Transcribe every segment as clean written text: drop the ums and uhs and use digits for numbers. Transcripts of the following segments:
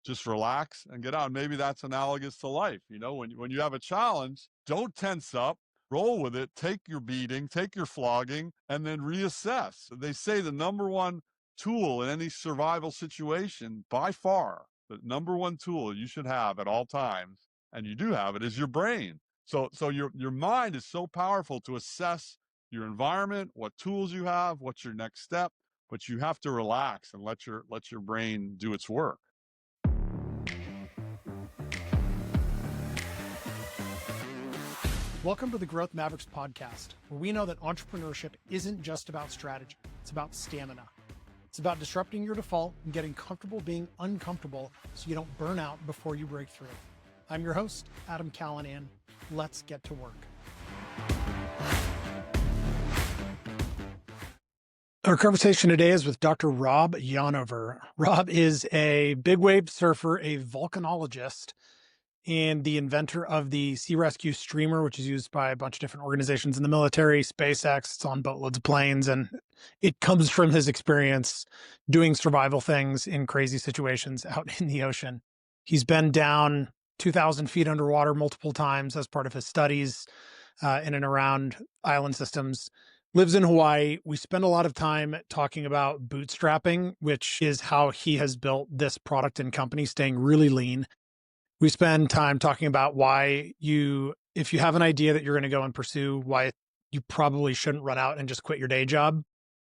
just relax and get out. Maybe that's analogous to life. When you have a challenge, don't tense up, roll with it, take your beating, take your flogging, and then reassess. They say the number one tool in any survival situation, by far, the number one tool you should have at all times, and you do have it, is your brain. So your mind is so powerful to assess your environment, what tools you have, what's your next step, but you have to relax and let your brain do its work. Welcome to the Growth Mavericks podcast, where we know that entrepreneurship isn't just about strategy. It's about stamina. It's about disrupting your default and getting comfortable being uncomfortable so you don't burn out before you break through. I'm your host, Adam Callanan. Let's get to work. Our conversation today is with Dr. Rob Yonover. Rob is a big wave surfer, a volcanologist, and the inventor of the Sea Rescue Streamer, which is used by a bunch of different organizations in the military, SpaceX. It's on boatloads of planes, and it comes from his experience doing survival things in crazy situations out in the ocean. He's been down 2,000 feet underwater multiple times as part of his studies in and around island systems. Lives in Hawaii. We spend a lot of time talking about bootstrapping, which is how he has built this product and company, staying really lean. We spend time talking about why if you have an idea that you're going to go and pursue, why you probably shouldn't run out and just quit your day job,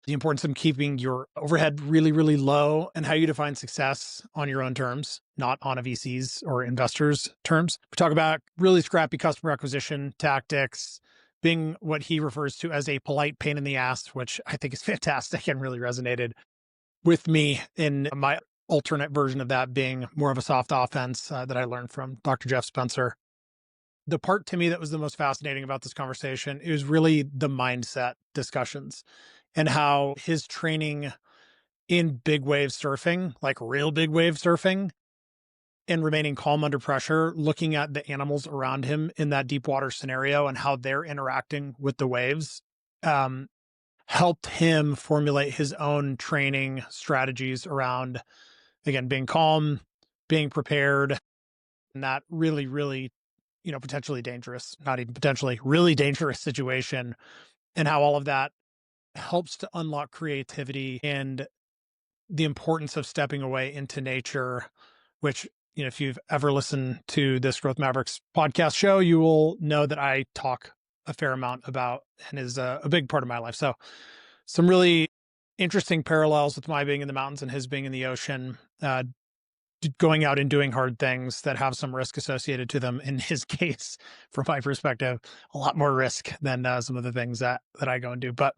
the importance of keeping your overhead really, really low, and how you define success on your own terms, not on a VC's or investors' terms. We talk about really scrappy customer acquisition tactics, being what he refers to as a polite pain in the ass, which I think is fantastic and really resonated with me in my alternate version of that being more of a soft offense that I learned from Dr. Jeff Spencer. The part to me that was the most fascinating about this conversation is really the mindset discussions and how his training in big wave surfing, like real big wave surfing, and remaining calm under pressure, looking at the animals around him in that deep water scenario and how they're interacting with the waves, helped him formulate his own training strategies around, again, being calm, being prepared, and that really, really, potentially dangerous, not even potentially, really dangerous situation, and how all of that helps to unlock creativity and the importance of stepping away into nature, which, if you've ever listened to this Growth Mavericks podcast show, you will know that I talk a fair amount about and is a big part of my life. So some really interesting parallels with my being in the mountains and his being in the ocean, going out and doing hard things that have some risk associated to them. In his case, from my perspective, a lot more risk than some of the things that I go and do. But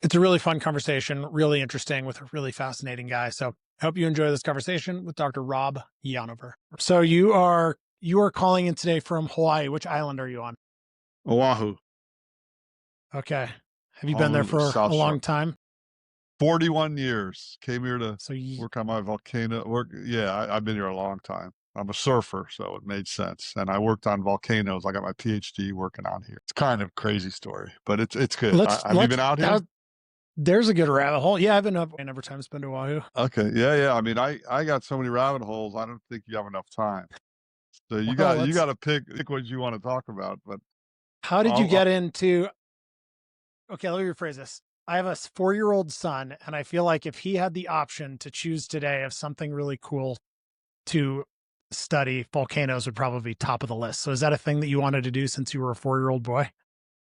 it's a really fun conversation, really interesting with a really fascinating guy. So I hope you enjoy this conversation with Dr. Rob Yonover. So you are calling in today from Hawaii. Which island are you on? Oahu. Okay. Have you been there for a long time? 41 years. Came here to work on my volcano work. Yeah, I've been here a long time. I'm a surfer, so it made sense. And I worked on volcanoes. I got my PhD working on here. It's kind of a crazy story, but it's good. Have you been out here? There's a good rabbit hole. Yeah, I've been up and every time it's been to Oahu. Okay. Yeah. I mean, I got so many rabbit holes. I don't think you have enough time. So you got to pick what you want to talk about. But how did you get into? Okay, let me rephrase this. I have a 4-year-old son, and I feel like if he had the option to choose today of something really cool to study, volcanoes would probably be top of the list. So is that a thing that you wanted to do since you were a 4-year-old boy?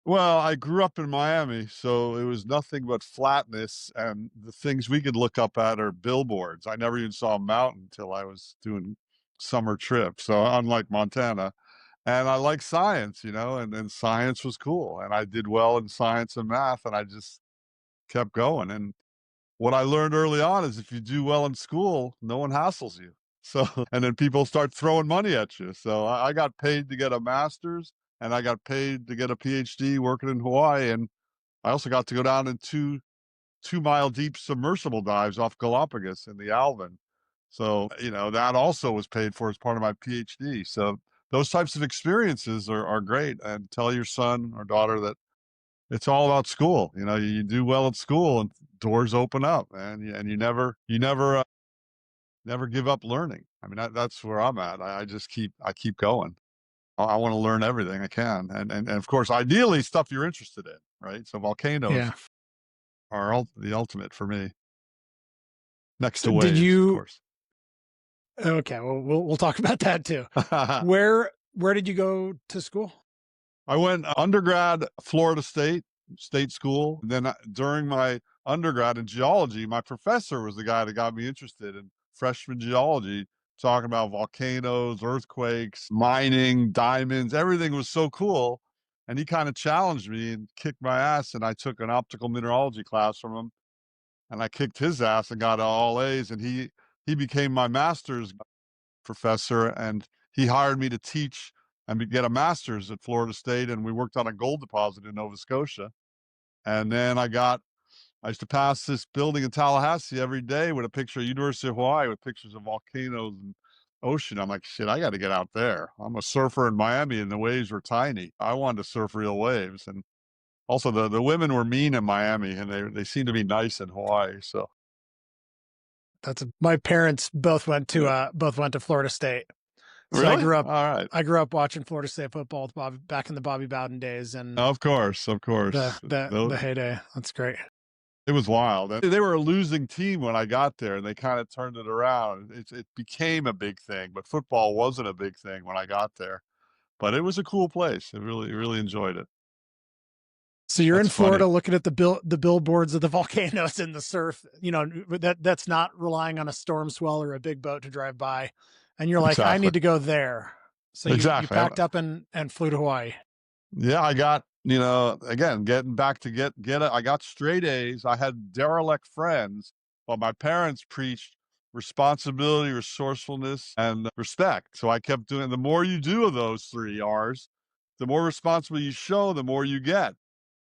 Well, I grew up in Miami, so it was nothing but flatness, and the things we could look up at are billboards. I never even saw a mountain until I was doing summer trips. So unlike Montana, and I like science, and science was cool, and I did well in science and math, and I just kept going. And what I learned early on is if you do well in school, no one hassles you. So, and then people start throwing money at you. So I got paid to get a master's, and I got paid to get a PhD working in Hawaii. And I also got to go down in 2-mile deep submersible dives off Galapagos in the Alvin. So, that also was paid for as part of my PhD. So those types of experiences are great. And tell your son or daughter that it's all about school. You do well at school and doors open up, and you never give up learning. I mean, that's where I'm at. I just I keep going. I want to learn everything I can, and of course, ideally, stuff you're interested in, right? So volcanoes Yeah. are the ultimate for me, next So to did waves, of you course. okay, well we'll talk about that too. Where did you go to school? I went undergrad, Florida State, state school. Then during my undergrad in geology, my professor was the guy that got me interested in freshman geology, talking about volcanoes, earthquakes, mining, diamonds. Everything was so cool. And he kind of challenged me and kicked my ass. And I took an optical mineralogy class from him, and I kicked his ass and got all A's. And he became my master's professor, and he hired me to teach and get a master's at Florida State. And we worked on a gold deposit in Nova Scotia. And then I used to pass this building in Tallahassee every day with a picture of University of Hawaii with pictures of volcanoes and ocean. I'm like, shit, I got to get out there. I'm a surfer in Miami, and the waves were tiny. I wanted to surf real waves. And also the women were mean in Miami, and they seem to be nice in Hawaii. So My parents both went to Florida State. So really, all right. I grew up watching Florida State football with back in the Bobby Bowden days and Of course. the heyday. That's great. It was wild. And they were a losing team when I got there, and they kind of turned it around. It became a big thing, but football wasn't a big thing when I got there. But it was a cool place. I really enjoyed it. So you're in That's funny. Florida looking at the billboards of the volcanoes and the surf, that's not relying on a storm swell or a big boat to drive by. And you're like, I Exactly. need to go there. So you Exactly. packed up and flew to Hawaii. Yeah, I got, again, getting back to get it. I got straight A's. I had derelict friends, but my parents preached responsibility, resourcefulness, and respect. So I kept doing, the more you do of those three R's, the more responsible you show, the more you get.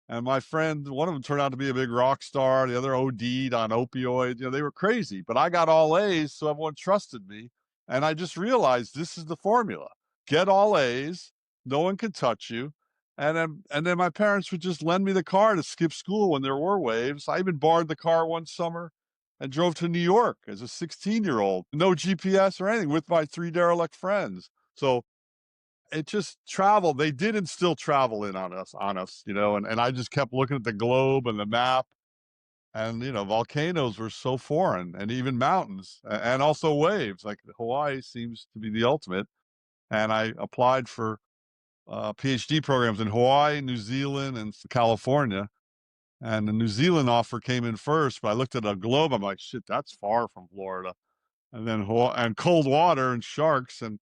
And my friend, one of them turned out to be a big rock star. The other OD'd on opioids. They were crazy, but I got all A's, so everyone trusted me. And I just realized this is the formula: get all A's, no one can touch you. And then my parents would just lend me the car to skip school when there were waves. I even borrowed the car one summer and drove to New York as a 16-year-old, no GPS or anything, with my three derelict friends. So it just traveled. They did instill travel in on us, and I just kept looking at the globe and the map. And volcanoes were so foreign, and even mountains, and also waves. Like Hawaii seems to be the ultimate. And I applied for PhD programs in Hawaii, New Zealand, and California. And the New Zealand offer came in first, but I looked at a globe. I'm like, shit, that's far from Florida. And then and cold water and sharks. And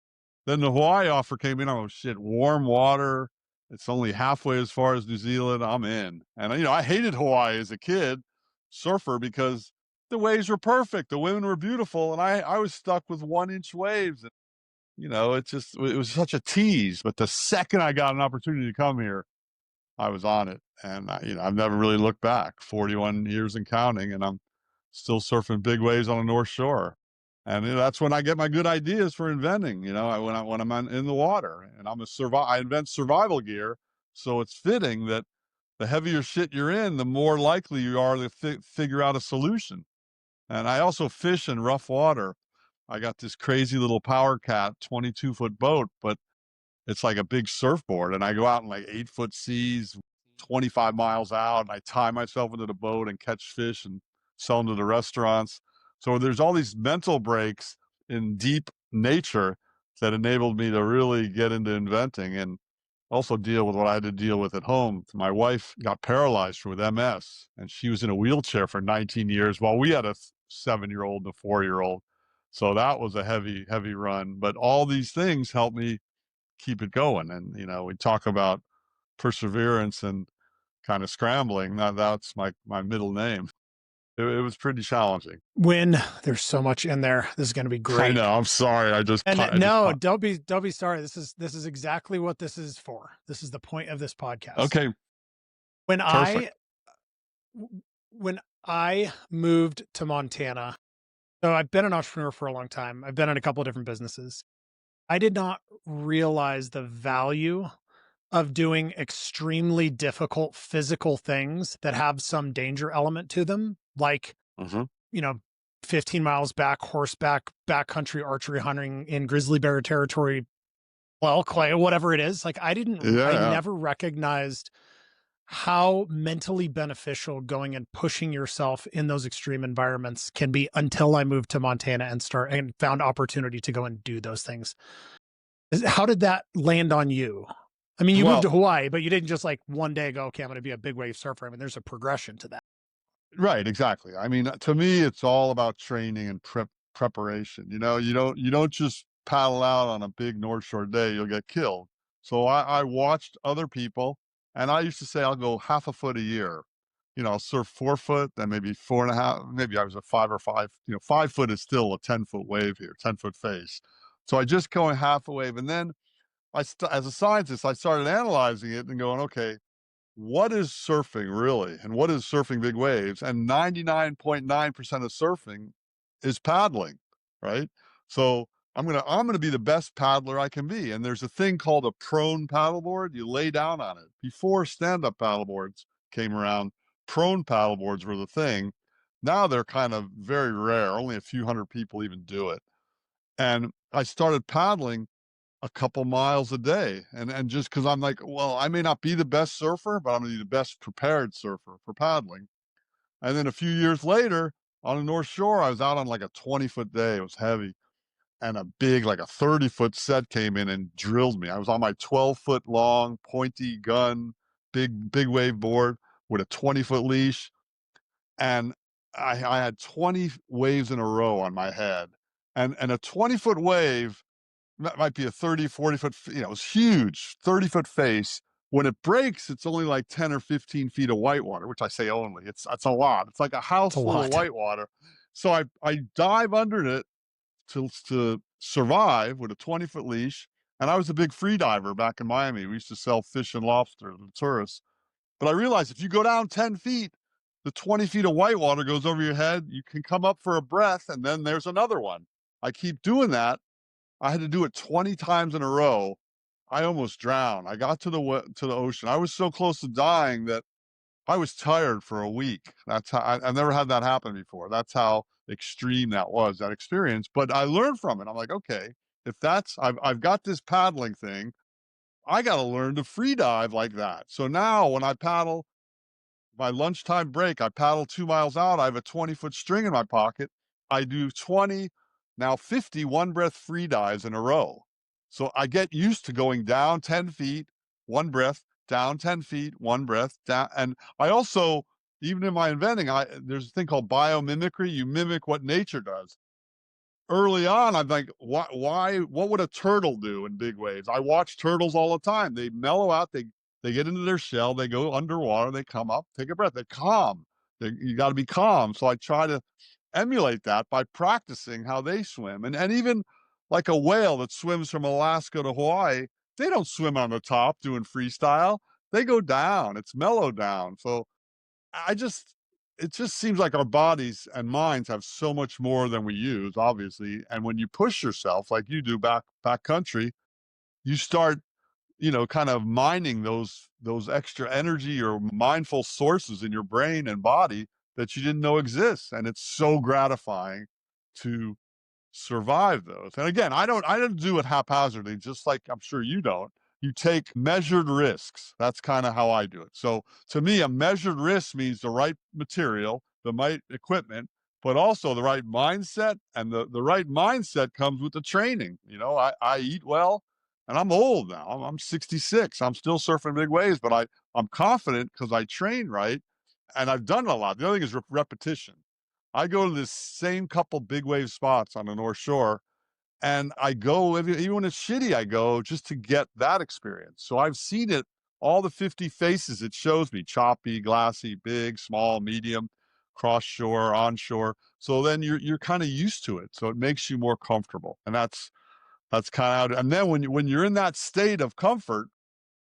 then the Hawaii offer came in. Oh shit, warm water. It's only halfway as far as New Zealand. I'm in. And I hated Hawaii as a kid, surfer, because the waves were perfect. The women were beautiful, and I was stuck with 1-inch waves. And, it was such a tease. But the second I got an opportunity to come here, I was on it. And I've never really looked back. 41 years and counting, and I'm still surfing big waves on the North Shore. And that's when I get my good ideas for inventing. When I'm in the water, and I invent survival gear. So it's fitting that the heavier shit you're in, the more likely you are to figure out a solution. And I also fish in rough water. I got this crazy little Power Cat 22-foot boat, but it's like a big surfboard. And I go out in like 8-foot seas, 25 miles out, and I tie myself into the boat and catch fish and sell them to the restaurants. So there's all these mental breaks in deep nature that enabled me to really get into inventing and also deal with what I had to deal with at home. My wife got paralyzed with MS, and she was in a wheelchair for 19 years while we had a 7-year-old and a 4-year-old. So that was a heavy, heavy run. But all these things helped me keep it going. And, we talk about perseverance and kind of scrambling. That's my middle name. It was pretty challenging. When there's so much in there, this is going to be I great. know. I'm sorry. And no, don't be sorry. This is exactly what this is for. This is the point of this podcast. Okay. When Perfect. when I moved to Montana, so I've been an entrepreneur for a long time. I've been in a couple of different businesses. I did not realize the value of doing extremely difficult physical things that have some danger element to them, like, Hmm. you know, 15 miles back, horseback, backcountry archery hunting in grizzly bear territory, well, clay, whatever it is. Like Yeah, I yeah. never recognized how mentally beneficial going and pushing yourself in those extreme environments can be until I moved to Montana and found opportunity to go and do those things. How did that land on you? I mean, you moved Well, to Hawaii, but you didn't just like one day go, okay, I'm going to be a big wave surfer. I mean, there's a progression to that. right, exactly. I mean, to me, it's all about training and preparation. You don't just paddle out on a big North Shore day, you'll get killed. So I watched other people, and I used to say I'll go half a foot a year. I'll surf 4 foot, then maybe 4.5. Maybe I was at 5 or 5. 5 foot is still a 10 foot wave here, 10 foot face. So I just going half a wave, and then as a scientist, I started analyzing it and going, okay, what is surfing really? And what is surfing big waves? And 99.9% of surfing is paddling, right? So I'm gonna be the best paddler I can be. And there's a thing called a prone paddleboard. You lay down on it. Before stand-up paddleboards came around, prone paddleboards were the thing. Now they're kind of very rare. Only a few hundred people even do it. And I started paddling a couple miles a day. And just because I'm like, well, I may not be the best surfer, but I'm gonna be the best prepared surfer for paddling. And then a few years later, on the North Shore, I was out on like a 20-foot day. It was heavy. And a big, like a 30-foot set came in and drilled me. I was on my 12-foot long, pointy gun, big wave board with a 20-foot leash. And I had 20 waves in a row on my head. And a 20-foot wave that might be a 30, 40 foot, it's huge, 30-foot face. When it breaks, it's only like 10 or 15 feet of whitewater, which I say only. It's a lot. It's like a It's a house full of lot. whitewater. So I dive under it to survive with a 20-foot leash. And I was a big free diver back in Miami. We used to sell fish and lobster to tourists. But I realized if you go down 10 feet, the 20 feet of whitewater goes over your head. You can come up for a breath, and then there's another one. I keep doing that. I had to do it 20 times in a row. I almost drowned. I got to the ocean. I was so close to dying that I was tired for a week. That's how I've never had that happen before. That's how extreme that was, that experience. But I learned from it. I'm like, okay, if I've got this paddling thing, I got to learn to free dive like that. So now when I paddle, my lunchtime break, I paddle 2 miles out. I have a 20-foot string in my pocket. I do 20, now 50 one breath free dives in a row. So I get used to going down 10 feet, one breath, down 10 feet, one breath, down. And I also, even in my inventing, there's a thing called biomimicry. You mimic what nature does. Early on, I'm like, what would a turtle do in big waves? I watch turtles all the time. They mellow out, they get into their shell, they go underwater, they come up, take a breath, they're calm. You got to be calm. So I try to emulate that by practicing how they swim. And even like a whale that swims from Alaska to Hawaii, they don't swim on the top doing freestyle. They go down. It's mellow down. So I just it just seems like our bodies and minds have so much more than we use, obviously. And when you push yourself like you do back country, you start, kind of mining those extra energy or mindful sources in your brain and body that you didn't know exists. And it's so gratifying to survive those. And again, I don't do it haphazardly, just like I'm sure you don't. You take measured risks. That's kind of how I do it. So to me, a measured risk means the right material, the right equipment, but also the right mindset. And the right mindset comes with the training. I eat well, and I'm old now. I'm 66. I'm still surfing big waves, but I'm confident because I train right and I've done it a lot. The other thing is repetition. I go to this same couple big wave spots on the North Shore, and I go even when it's shitty, I go just to get that experience. So I've seen it, all the 50 faces it shows me: choppy, glassy, big, small, medium, cross shore, onshore. So then you're kind of used to it. So it makes you more comfortable. And that's kind of, and then when you're in that state of comfort,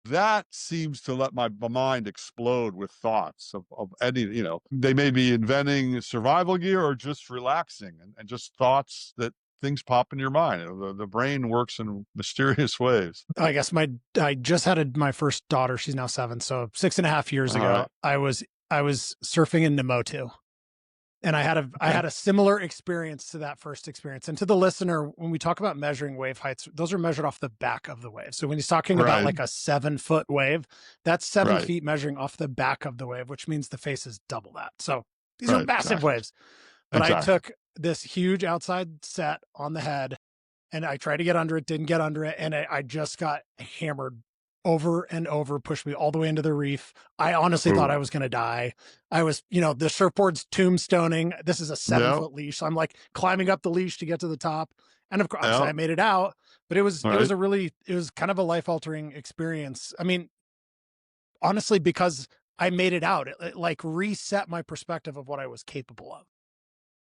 that seems to let my mind explode with thoughts of any, they may be inventing survival gear or just relaxing, and just thoughts that things pop in your mind. The brain works in mysterious ways. I just had my first daughter. She's now 7. So 6.5 years All ago, right. I was surfing in Namotu, And I Okay. had a similar experience to that first experience. And to the listener, when we talk about measuring wave heights, those are measured off the back of the wave. So when he's talking about Right. like a 7-foot wave, that's 7 Right. feet measuring off the back of the wave, which means the face is double that. So these are Right. massive Exactly. waves. But I Exactly. took this huge outside set on the head and I tried to get under it, didn't get under it, and I just got hammered over and over, pushed me all the way into the reef. I honestly thought I Ooh. was going to die. I was, the surfboard's tombstoning. This is a seven Yeah. foot leash. So I'm like climbing up the leash to get to the top. And of course, obviously Yeah. I made it out, but Right. it was kind of a life altering experience. I mean, honestly, because I made it out, it like reset my perspective of what I was capable of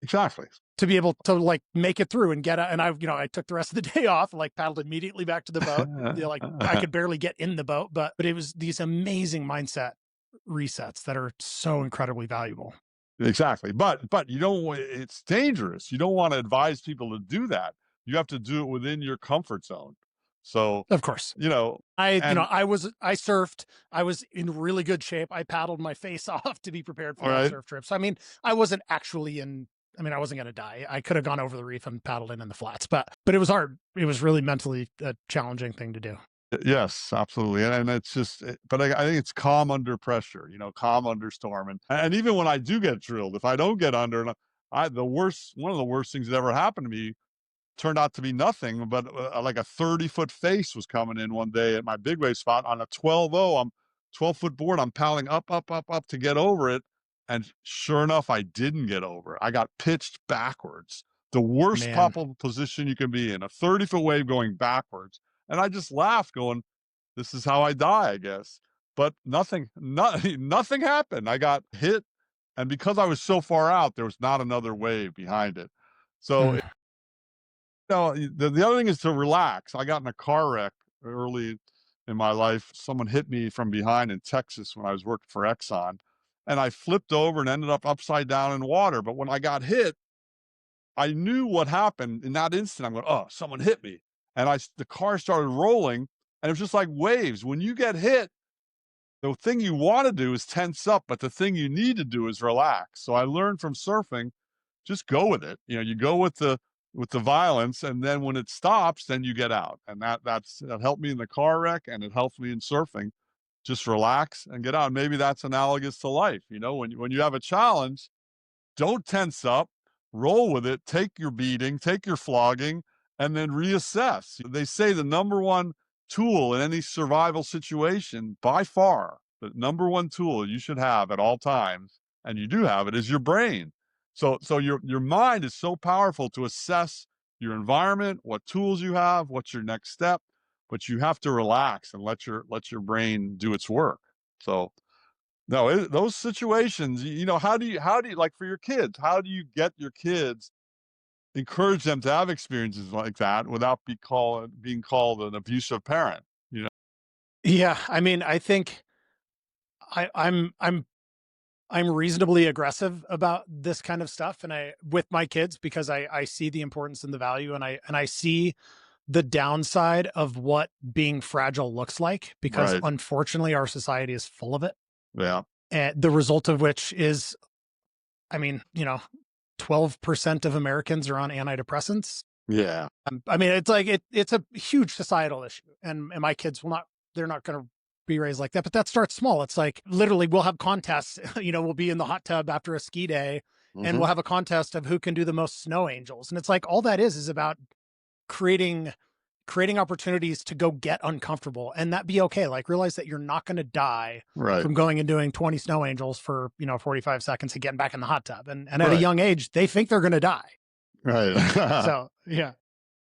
Exactly. to be able to like make it through and get out. And I took the rest of the day off, like paddled immediately back to the boat. Like I could barely get in the boat, but it was these amazing mindset resets that are so incredibly valuable. Exactly. But you don't it's dangerous. You don't want to advise people to do that. You have to do it within your comfort zone. So, Of course. you know, I and I surfed. I was in really good shape. I paddled my face off to be prepared for all that right. surf trip. So I mean, I wasn't actually in I wasn't going to die. I could have gone over the reef and paddled in the flats, but it was hard. It was really mentally a challenging thing to do. Yes, absolutely. And it's just but I think it's calm under pressure, calm under storm. And even when I do get drilled, if I don't get under and one of the worst things that ever happened to me turned out to be nothing, but like a 30-foot face was coming in one day at my big wave spot on a 12-0. I'm 12-foot board. I'm paddling up, up, up, up to get over it. And sure enough, I didn't get over it. I got pitched backwards. The worst Man, possible position you can be in, a 30-foot wave going backwards. And I just laughed, going, this is how I die, I guess. But nothing happened. I got hit. And because I was so far out, there was not another wave behind it. So mm, no, the other thing is to relax. I got in a car wreck early in my life. Someone hit me from behind in Texas when I was working for Exxon, and I flipped over and ended up upside down in water. But when I got hit, I knew what happened in that instant. I'm going, oh, someone hit me, and the car started rolling, and it was just like waves. When you get hit, the thing you want to do is tense up, but the thing you need to do is relax. So I learned from surfing, just go with it. You go with the violence, and then when it stops, then you get out. And that helped me in the car wreck, and it helps me in surfing. Just relax and get out. Maybe that's analogous to life. When you have a challenge, don't tense up, roll with it, take your beating, take your flogging, and then reassess. They say the number one tool in any survival situation, by far, the number one tool you should have at all times, and you do have it, is your brain. So your mind is so powerful to assess your environment, what tools you have, what's your next step, but you have to relax and let your brain do its work. So no, those situations, how do you like for your kids? How do you get your kids, encourage them to have experiences like that without being called an abusive parent? You know, yeah. I mean, I think I, I'm I'm I'm reasonably aggressive about this kind of stuff, and I with my kids because I see the importance and the value, and I see the downside of what being fragile looks like because right? unfortunately our society is full of it, Yeah, and the result of which is, I mean, 12% of Americans are on antidepressants. yeah, I mean, it's like it's a huge societal issue, and my kids will not. They're not going to be raised like that. But that starts small. It's like literally we'll have contests. We'll be in the hot tub after a ski day, and hmm, we'll have a contest of who can do the most snow angels. And it's like all that is about creating opportunities to go get uncomfortable and that be okay. Like realize that you're not going to die right, from going and doing 20 snow angels for 45 seconds and getting back in the hot tub. And at a right, young age, they think they're going to die. right. So yeah.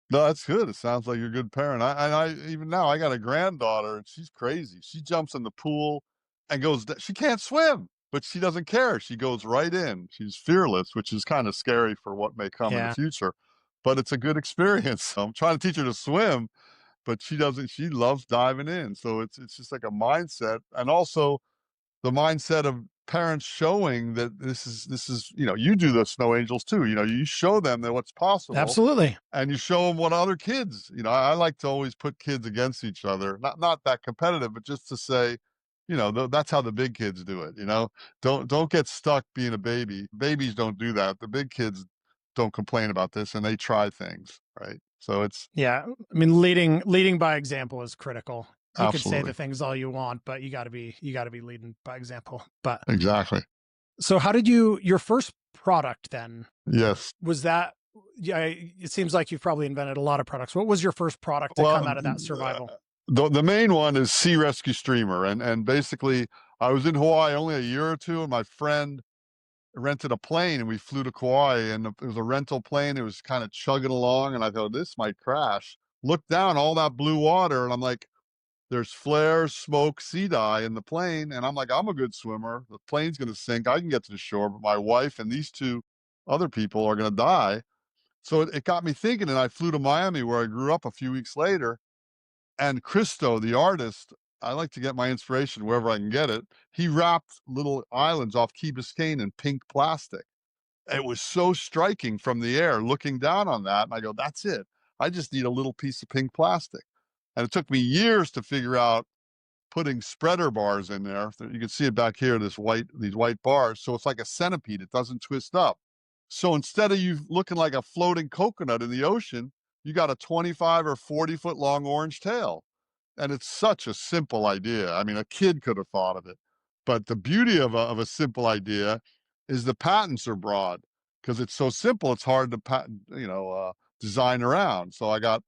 No, that's good. It sounds like you're a good parent. I even now I got a granddaughter and she's crazy. She jumps in the pool and she can't swim, but she doesn't care. She goes right in. She's fearless, which is kind of scary for what may come in the Yeah. future. But it's a good experience. I'm trying to teach her to swim, but she doesn't. She loves diving in. So it's just like a mindset, and also the mindset of parents showing that this is you do the snow angels too. You show them that what's possible, Absolutely. and you show them what other kids. I like to always put kids against each other, not that competitive, but just to say, that's how the big kids do it. Don't get stuck being a baby. Babies don't do that. The big kids don't complain about this, and they try things, right? So it's Yeah, I mean, leading by example is critical. You could say the absolutely things all you want, but you got to be leading by example. But exactly. so, how did your first product then? Yes. Was that? Yeah, it seems like you've probably invented a lot of products. What was your first product to come Well, out of that survival? the main one is Sea Rescue Streamer, and basically, I was in Hawaii only a year or two, and my friend rented a plane, and we flew to Kauai, and it was a rental plane. It was kind of chugging along, and I thought this might crash. Looked down, all that blue water, and I'm like, there's flares, smoke, sea dye in the plane, and I'm like, I'm a good swimmer. The plane's going to sink. I can get to the shore, but my wife and these two other people are going to die. So it got me thinking, and I flew to Miami, where I grew up, a few weeks later. And Christo, the artist, I like to get my inspiration wherever I can get it. He wrapped little islands off Key Biscayne in pink plastic. It was so striking from the air looking down on that. And I go, that's it. I just need a little piece of pink plastic. And it took me years to figure out putting spreader bars in there. You can see it back here, these white bars. So it's like a centipede. It doesn't twist up. So instead of you looking like a floating coconut in the ocean, you got a 25 or 40-foot long orange tail. And it's such a simple idea. I mean, a kid could have thought of it. But the beauty of a simple idea is the patents are broad because it's so simple. It's hard to design around. So I got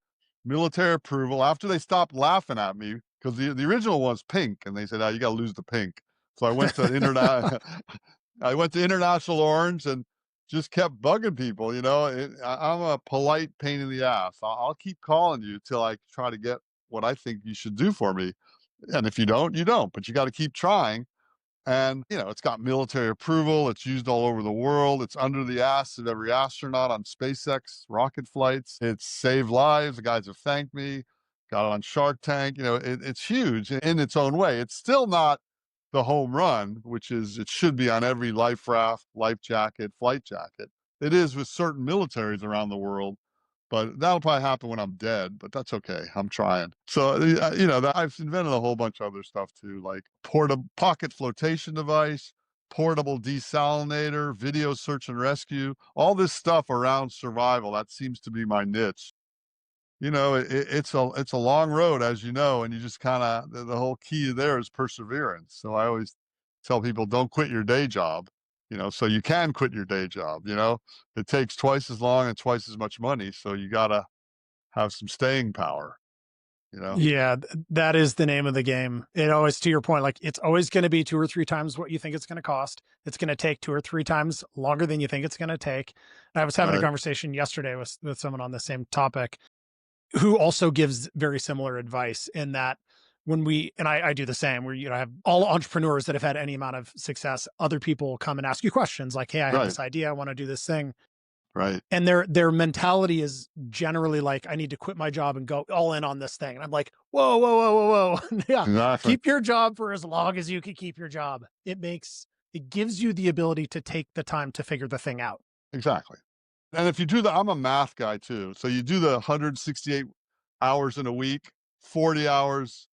military approval after they stopped laughing at me because the original was pink, and they said, "Oh, you got to lose the pink." So I went to I went to International Orange and just kept bugging people. I'm a polite pain in the ass. I'll keep calling you till I try to get what I think you should do for me. And if you don't, you don't. But you got to keep trying. And, it's got military approval. It's used all over the world. It's under the ass of every astronaut on SpaceX rocket flights. It's saved lives. The guys have thanked me. Got it on Shark Tank. It's huge in its own way. It's still not the home run, which is it should be on every life raft, life jacket, flight jacket. It is with certain militaries around the world, but that'll probably happen when I'm dead, but that's okay. I'm trying. So, I've invented a whole bunch of other stuff too, like portable pocket flotation device, portable desalinator, video search and rescue, all this stuff around survival. That seems to be my niche. It's a long road, as you know, and you just kind of the whole key there is perseverance. So I always tell people, don't quit your day job. So you can quit your day job. It takes twice as long and twice as much money, so you got to have some staying power. Yeah, that is the name of the game. It always, to your point, like it's always going to be 2 or 3 times what you think it's going to cost. It's going to take 2 or 3 times longer than you think it's going to take. I was having a Right, conversation yesterday with someone on the same topic who also gives very similar advice in that I do the same where, I have all entrepreneurs that have had any amount of success. Other people come and ask you questions like, hey, I have right, this idea. I want to do this thing. right. And their mentality is generally like, I need to quit my job and go all in on this thing. And I'm like, whoa, whoa, whoa, whoa, whoa. Yeah. Exactly, Keep your job for as long as you can keep your job. It gives you the ability to take the time to figure the thing out. exactly. And if you do I'm a math guy too. So you do the 168 hours in a week, 40 hours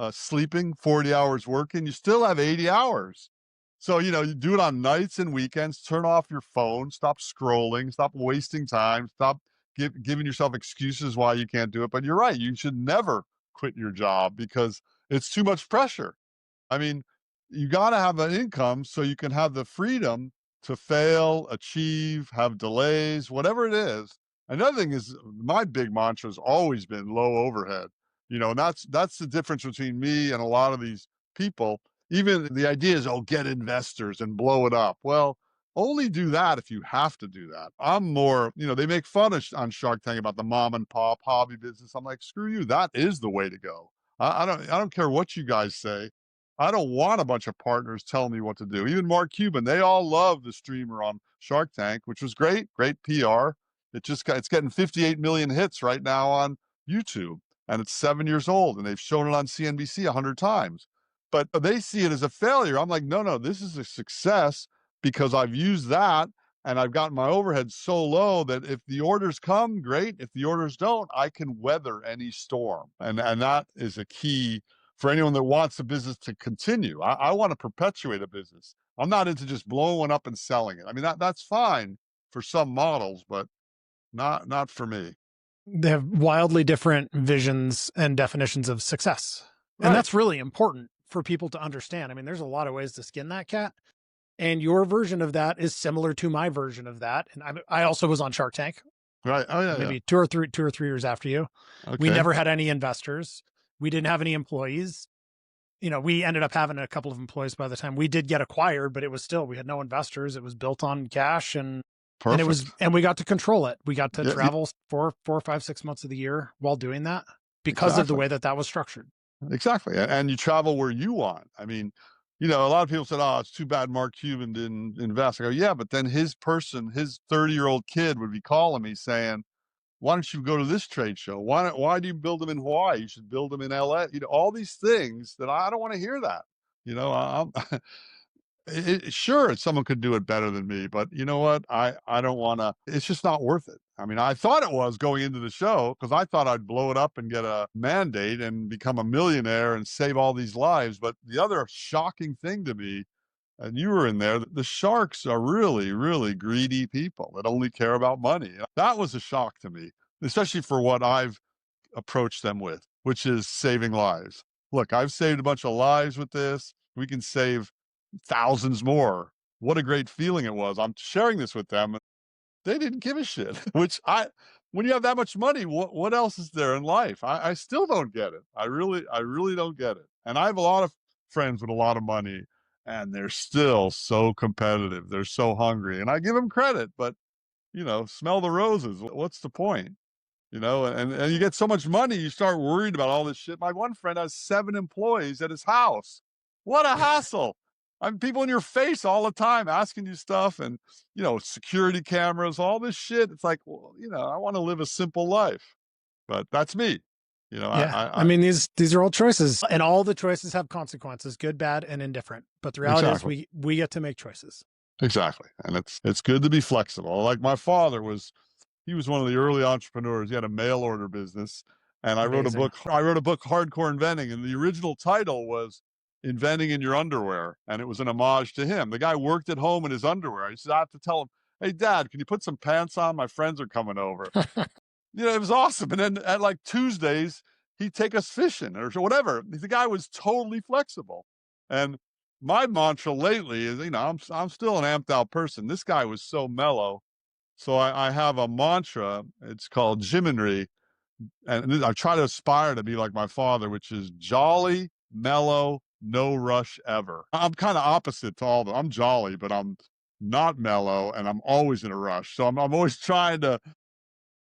sleeping, 40 hours working, you still have 80 hours. So, you do it on nights and weekends, turn off your phone, stop scrolling, stop wasting time, stop giving yourself excuses why you can't do it. But you're right. You should never quit your job because it's too much pressure. I mean, you got to have an income so you can have the freedom to fail, achieve, have delays, whatever it is. Another thing is my big mantra has always been low overhead. And that's the difference between me and a lot of these people. Even the idea is, oh, get investors and blow it up. Well, only do that if you have to do that. I'm more, they make fun on Shark Tank about the mom and pop hobby business. I'm like, screw you. That is the way to go. I don't care what you guys say. I don't want a bunch of partners telling me what to do. Even Mark Cuban, they all love the streamer on Shark Tank, which was great PR. It's getting 58 million hits right now on YouTube, and it's 7 years old, and they've shown it on CNBC 100 times. But they see it as a failure. I'm like, no, this is a success because I've used that and I've gotten my overhead so low that if the orders come, great. If the orders don't, I can weather any storm, and that is a key for anyone that wants the business to continue. I want to perpetuate a business. I'm not into just blowing one up and selling it. I mean, that's fine for some models, but not for me. They have wildly different visions and definitions of success. And Right. that's really important for people to understand. I mean, there's a lot of ways to skin that cat. And your version of that is similar to my version of that. And I also was on Shark Tank, Right. Oh yeah, yeah. maybe 2 or 3 years after you. We Okay. never had any investors. We didn't have any employees. We ended up having a couple of employees by the time we did get acquired, but it was still, we had no investors. It was built on cash Perfect. and we got to control it. We got to Yeah, travel 4, 5, 6 months of the year while doing that because of the exactly. way that was structured. Exactly. And you travel where you want. I mean, a lot of people said, "Oh, it's too bad Mark Cuban didn't invest." I go, "Yeah, but then his 30-year-old kid would be calling me saying, why don't you go to this trade show? Why do you build them in Hawaii? You should build them in LA." All these things that I don't want to hear that. I'm sure someone could do it better than me, but you know what? I don't want to. It's just not worth it. I mean, I thought it was going into the show because I thought I'd blow it up and get a mandate and become a millionaire and save all these lives. But the other shocking thing to me, and you were in there, the sharks are really, really greedy people that only care about money. That was a shock to me, especially for what I've approached them with, which is saving lives. Look, I've saved a bunch of lives with this. We can save thousands more. What a great feeling it was. I'm sharing this with them. They didn't give a shit, when you have that much money, what else is there in life? I still don't get it. I really don't get it. And I have a lot of friends with a lot of money and they're still so competitive. They're so hungry and I give them credit, but smell the roses. What's the point? And you get so much money, you start worried about all this shit. My one friend has 7 employees at his house. What a hassle. I'm people in your face all the time asking you stuff and, security cameras, all this shit. It's like, well, I want to live a simple life, but that's me. Yeah. I mean, these are all choices and all the choices have consequences, good, bad, and indifferent. But the reality is exactly. we get to make choices. Exactly. And it's good to be flexible. Like my father he was one of the early entrepreneurs. He had a mail order business. And Amazing. I wrote a book, Hardcore Inventing, and the original title was Inventing in Your Underwear. And it was an homage to him. The guy worked at home in his underwear. He said, I have to tell him, "Hey Dad, can you put some pants on? My friends are coming over." It was awesome. And then at like Tuesdays, he'd take us fishing or whatever. The guy was totally flexible. And my mantra lately is, I'm still an amped out person. This guy was so mellow. So I have a mantra. It's called Jiminri, and I try to aspire to be like my father, which is jolly, mellow, no rush ever. I'm kind of opposite to all of them. I'm jolly, but I'm not mellow, and I'm always in a rush. So I'm always trying to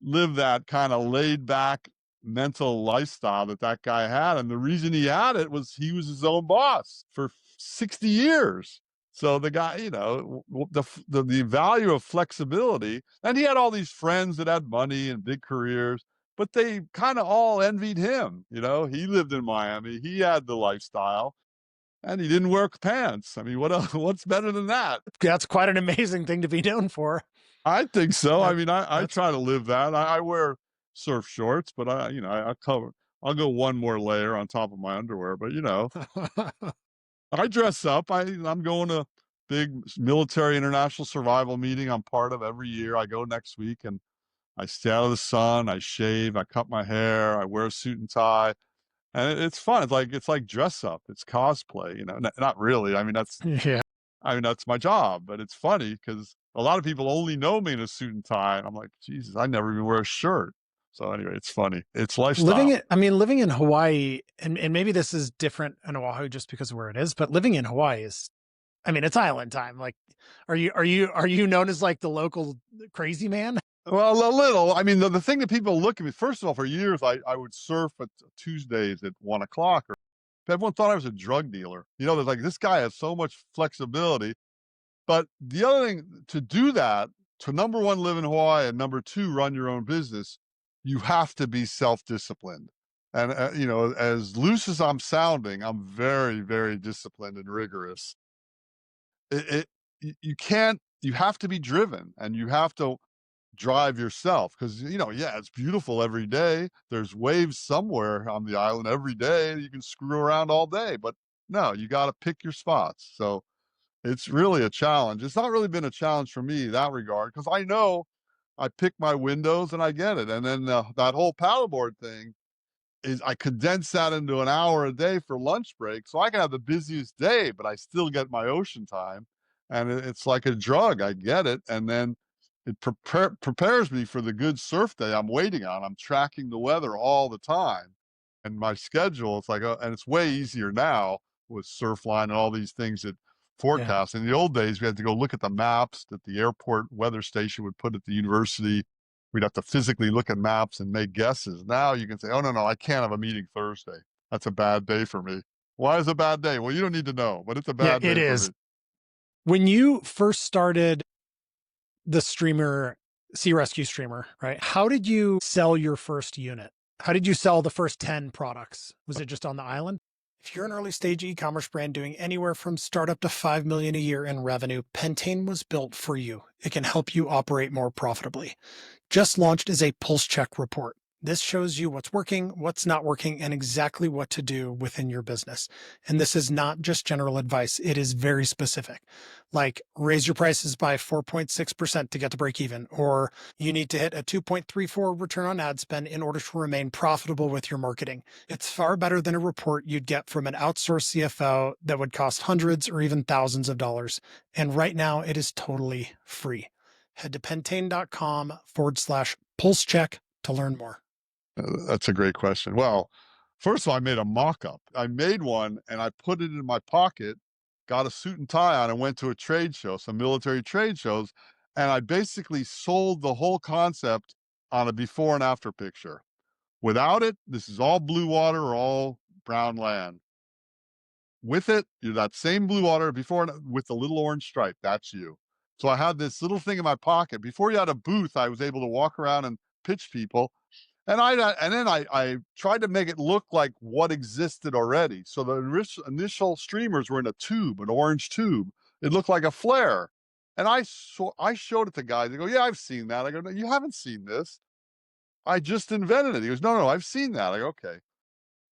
live that kind of laid back mental lifestyle that guy had. And the reason he had it was he was his own boss for 60 years. So the guy, the value of flexibility, and he had all these friends that had money and big careers, but they kind of all envied him. He lived in Miami, he had the lifestyle, and he didn't wear pants. I mean, what else, what's better than that? That's quite an amazing thing to be known for. I think so. I That mean, I that's try to live that. I wear surf shorts, but I cover. I'll go one more layer on top of my underwear. But I dress up. I'm going to big military international survival meeting I'm part of every year. I go next week and I stay out of the sun. I shave. I cut my hair. I wear a suit and tie, and it's fun. It's like dress up. It's cosplay. Not really. yeah. I mean, that's my job, but it's funny because a lot of people only know me in a suit and tie. And I'm like, Jesus, I never even wear a shirt. So anyway, it's funny. It's lifestyle. Living in Hawaii, and maybe this is different in Oahu just because of where it is, but living in Hawaii is, I mean, it's island time. Like, are you known as like the local crazy man? Well, a little. I mean, the thing that people look at me, first of all, for years, I would surf at Tuesdays at 1 o'clock. Or everyone thought I was a drug dealer. They're like, this guy has so much flexibility. But the other thing to do that, to number one, live in Hawaii, and number two, run your own business, you have to be self-disciplined. And, as loose as I'm sounding, I'm very, very disciplined and rigorous. You can't, you have to be driven and you have to drive yourself because, yeah, it's beautiful every day. There's waves somewhere on the island every day. You can screw around all day, but no, you got to pick your spots. So it's really a challenge. It's not really been a challenge for me in that regard because I know I pick my windows and I get it. And then that whole paddleboard thing is I condense that into an hour a day for lunch break, so I can have the busiest day, but I still get my ocean time, and it's like a drug. I get it, and then it prepares me for the good surf day I'm waiting on. I'm tracking the weather all the time, and my schedule. It's like, and it's way easier now with Surfline and all these things that Yeah. forecast. In the old days, we had to go look at the maps that the airport weather station would put at the university. We'd have to physically look at maps and make guesses. Now you can say, "Oh, no, I can't have a meeting Thursday. That's a bad day for me." Why is it a bad day? Well, you don't need to know, but it's a Yeah, bad it day for is. me. When you first started the streamer, Sea Rescue streamer, right? How did you sell your first unit? How did you sell the first 10 products? Was it just on the island? If you're an early stage e-commerce brand doing anywhere from startup to 5 million a year in revenue, Pentane was built for you. It can help you operate more profitably. Just launched is a pulse check report. This shows you what's working, what's not working, and exactly what to do within your business. And this is not just general advice, it is very specific. Like raise your prices by 4.6% to get to break even, or you need to hit a 2.34 return on ad spend in order to remain profitable with your marketing. It's far better than a report you'd get from an outsourced CFO that would cost hundreds or even thousands of dollars. And right now, it is totally free. Head to pentane.com/pulse check to learn more. That's a great question. Well, first of all, I made a mock-up. I made one and I put it in my pocket, got a suit and tie on, and went to a trade show, some military trade shows, and I basically sold the whole concept on a before and after picture. Without it, this is all blue water or all brown land. With it, you're that same blue water before with the little orange stripe. That's you. So I had this little thing in my pocket. Before you had a booth, I was able to walk around and pitch people. And then I tried to make it look like what existed already. So the initial streamers were in a tube, an orange tube. It looked like a flare. And I showed it to guys. They go, "Yeah, I've seen that." I go, "No, you haven't seen this. I just invented it." He goes, "No, no, I've seen that." I go, "Okay."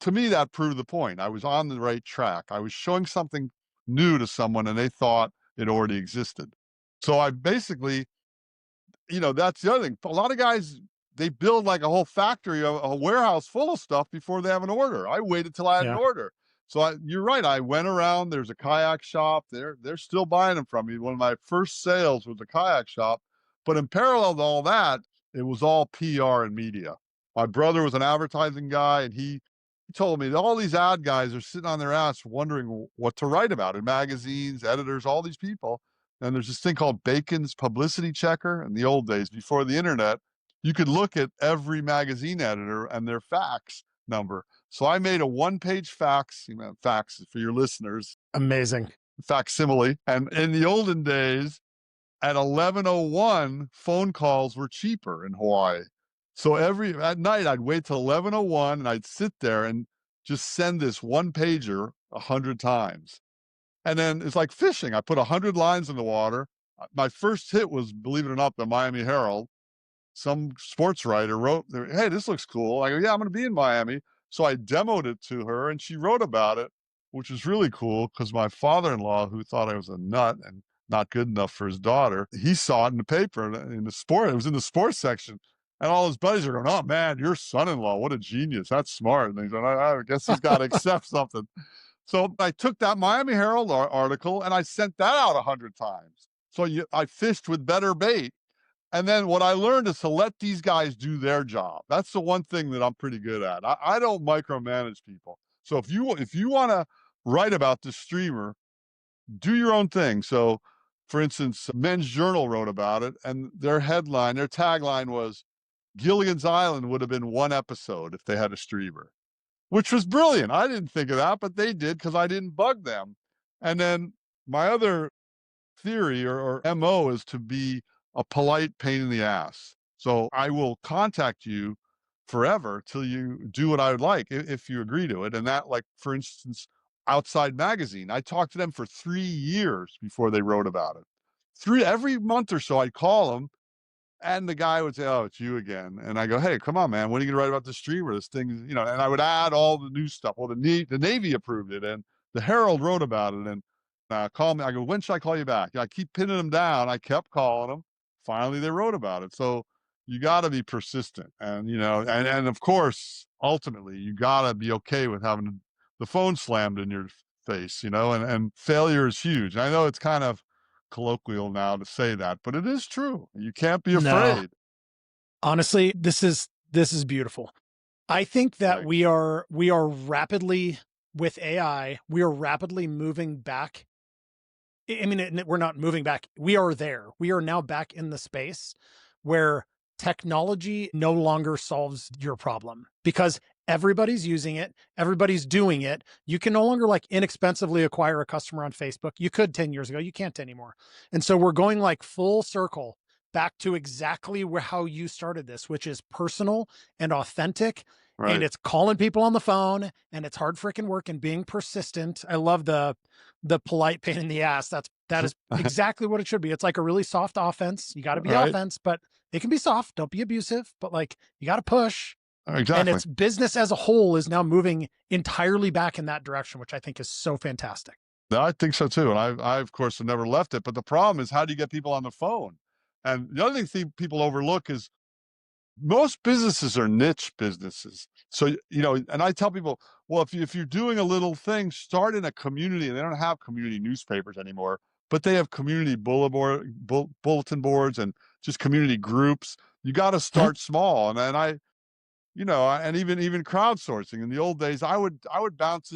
To me, that proved the point. I was on the right track. I was showing something new to someone and they thought it already existed. So I basically, that's the other thing. A lot of guys, they build like a whole factory, a warehouse full of stuff before they have an order. I waited till I had an Yeah. order. So you're right. I went around. There's a kayak shop. They're still buying them from me. One of my first sales was a kayak shop. But in parallel to all that, it was all PR and media. My brother was an advertising guy, and he told me that all these ad guys are sitting on their ass wondering what to write about in magazines, editors, all these people. And there's this thing called Bacon's Publicity Checker. In the old days, before the internet, you could look at every magazine editor and their fax number. So I made a one-page fax, fax for your listeners, Amazing. facsimile. And in the olden days, at 11:01, phone calls were cheaper in Hawaii. So at night, I'd wait till 11:01 and I'd sit there and just send this one pager 100 times. And then it's like fishing. I put 100 lines in the water. My first hit was, believe it or not, the Miami Herald. Some sports writer wrote, "Hey, this looks cool." I go, "Yeah, I'm going to be in Miami." So I demoed it to her and she wrote about it, which was really cool because my father-in-law, who thought I was a nut and not good enough for his daughter, he saw it in the paper in the sport. It was in the sports section. And all his buddies are going, "Oh man, your son-in-law, what a genius. That's smart." And he's like, I guess he's got to accept something. So I took that Miami Herald article and I sent that out 100 times. So I fished with better bait. And then what I learned is to let these guys do their job. That's the one thing that I'm pretty good at. I don't micromanage people. So if you want to write about the streamer, do your own thing. So, for instance, Men's Journal wrote about it, and their tagline was, "Gilligan's Island would have been one episode if they had a streamer," which was brilliant. I didn't think of that, but they did because I didn't bug them. And then my other theory or MO is to be a polite pain in the ass. So I will contact you forever till you do what I would like if you agree to it. And that, like, for instance, Outside Magazine, I talked to them for 3 years before they wrote about it. Every month or so, I'd call them And the guy would say, "Oh, it's you again." And I go, "Hey, come on, man. When are you gonna write about the streamer? This thing, you know." And I would add all the new stuff. Well, the Navy approved it, and the Herald wrote about it, and call me. I go, "When should I call you back?" I keep pinning them down. I kept calling them. Finally, they wrote about it. So you got to be persistent, and and of course, ultimately, you got to be okay with having the phone slammed in your face, and failure is huge. I know it's kind of colloquial now to say that, but it is true. You can't be No, afraid. honestly, this is beautiful. I think that Thanks. we are rapidly with AI, we are rapidly moving back. I mean, we're not moving back. We are there. We are now back in the space where technology no longer solves your problem because everybody's using it, everybody's doing it. You can no longer like inexpensively acquire a customer on Facebook. You could 10 years ago, you can't anymore. And so we're going like full circle back to exactly how you started this, which is personal and authentic. And Right. it's calling people on the phone and it's hard freaking work and being persistent. I love the polite pain in the ass. That is exactly what it should be. It's like a really soft offense. You got to be Right. offense, but it can be soft. Don't be abusive, but like you got to push. And Exactly. it's business as a whole is now moving entirely back in that direction, which I think is so fantastic. No, I think so too. And I of course have never left it. But the problem is, how do you get people on the phone? And the other thing people overlook is most businesses are niche businesses. So, and I tell people, well, if you're doing a little thing, start in a community. And they don't have community newspapers anymore, but they have community bulletin boards and just community groups. You got to Mhm. start small. And even crowdsourcing. In the old days, I would bounce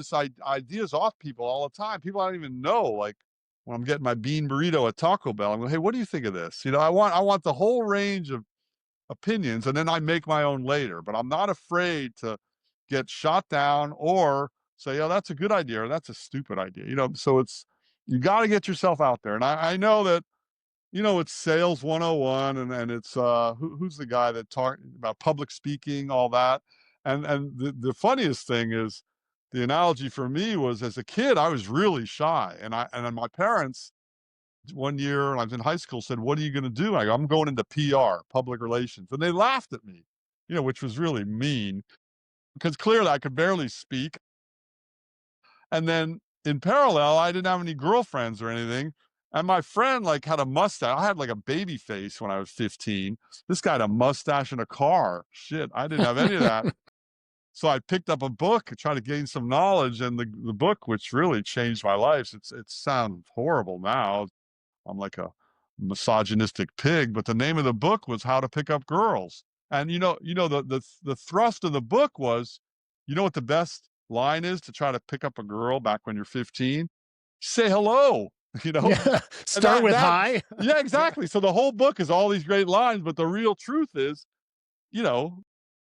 ideas off people all the time. People I don't even know. Like when I'm getting my bean burrito at Taco Bell, I'm going, "Hey, what do you think of this?" I want the whole range of opinions, and then I make my own later. But I'm not afraid to get shot down or say, "Oh, that's a good idea," or "That's a stupid idea." So you got to get yourself out there. And I know that it's sales 101, and it's who's the guy that talked about public speaking, all that. And the funniest thing is the analogy for me was as a kid, I was really shy. And then my parents one year when I was in high school said, "What are you going to do?" I go, "I'm going into PR, public relations." And they laughed at me, which was really mean because clearly I could barely speak. And then in parallel, I didn't have any girlfriends or anything. And my friend like had a mustache. I had like a baby face when I was 15. This guy had a mustache and a car. Shit, I didn't have any of that. So I picked up a book and tried to gain some knowledge. And the book, which really changed my life, it sounds horrible now. I'm like a misogynistic pig, but the name of the book was How to Pick Up Girls. And the thrust of the book was, what the best line is to try to pick up a girl back when you're 15? Say hello, you know? Yeah. And Start with that high. yeah, Yeah. exactly. So the whole book is all these great lines, but the real truth is, you know,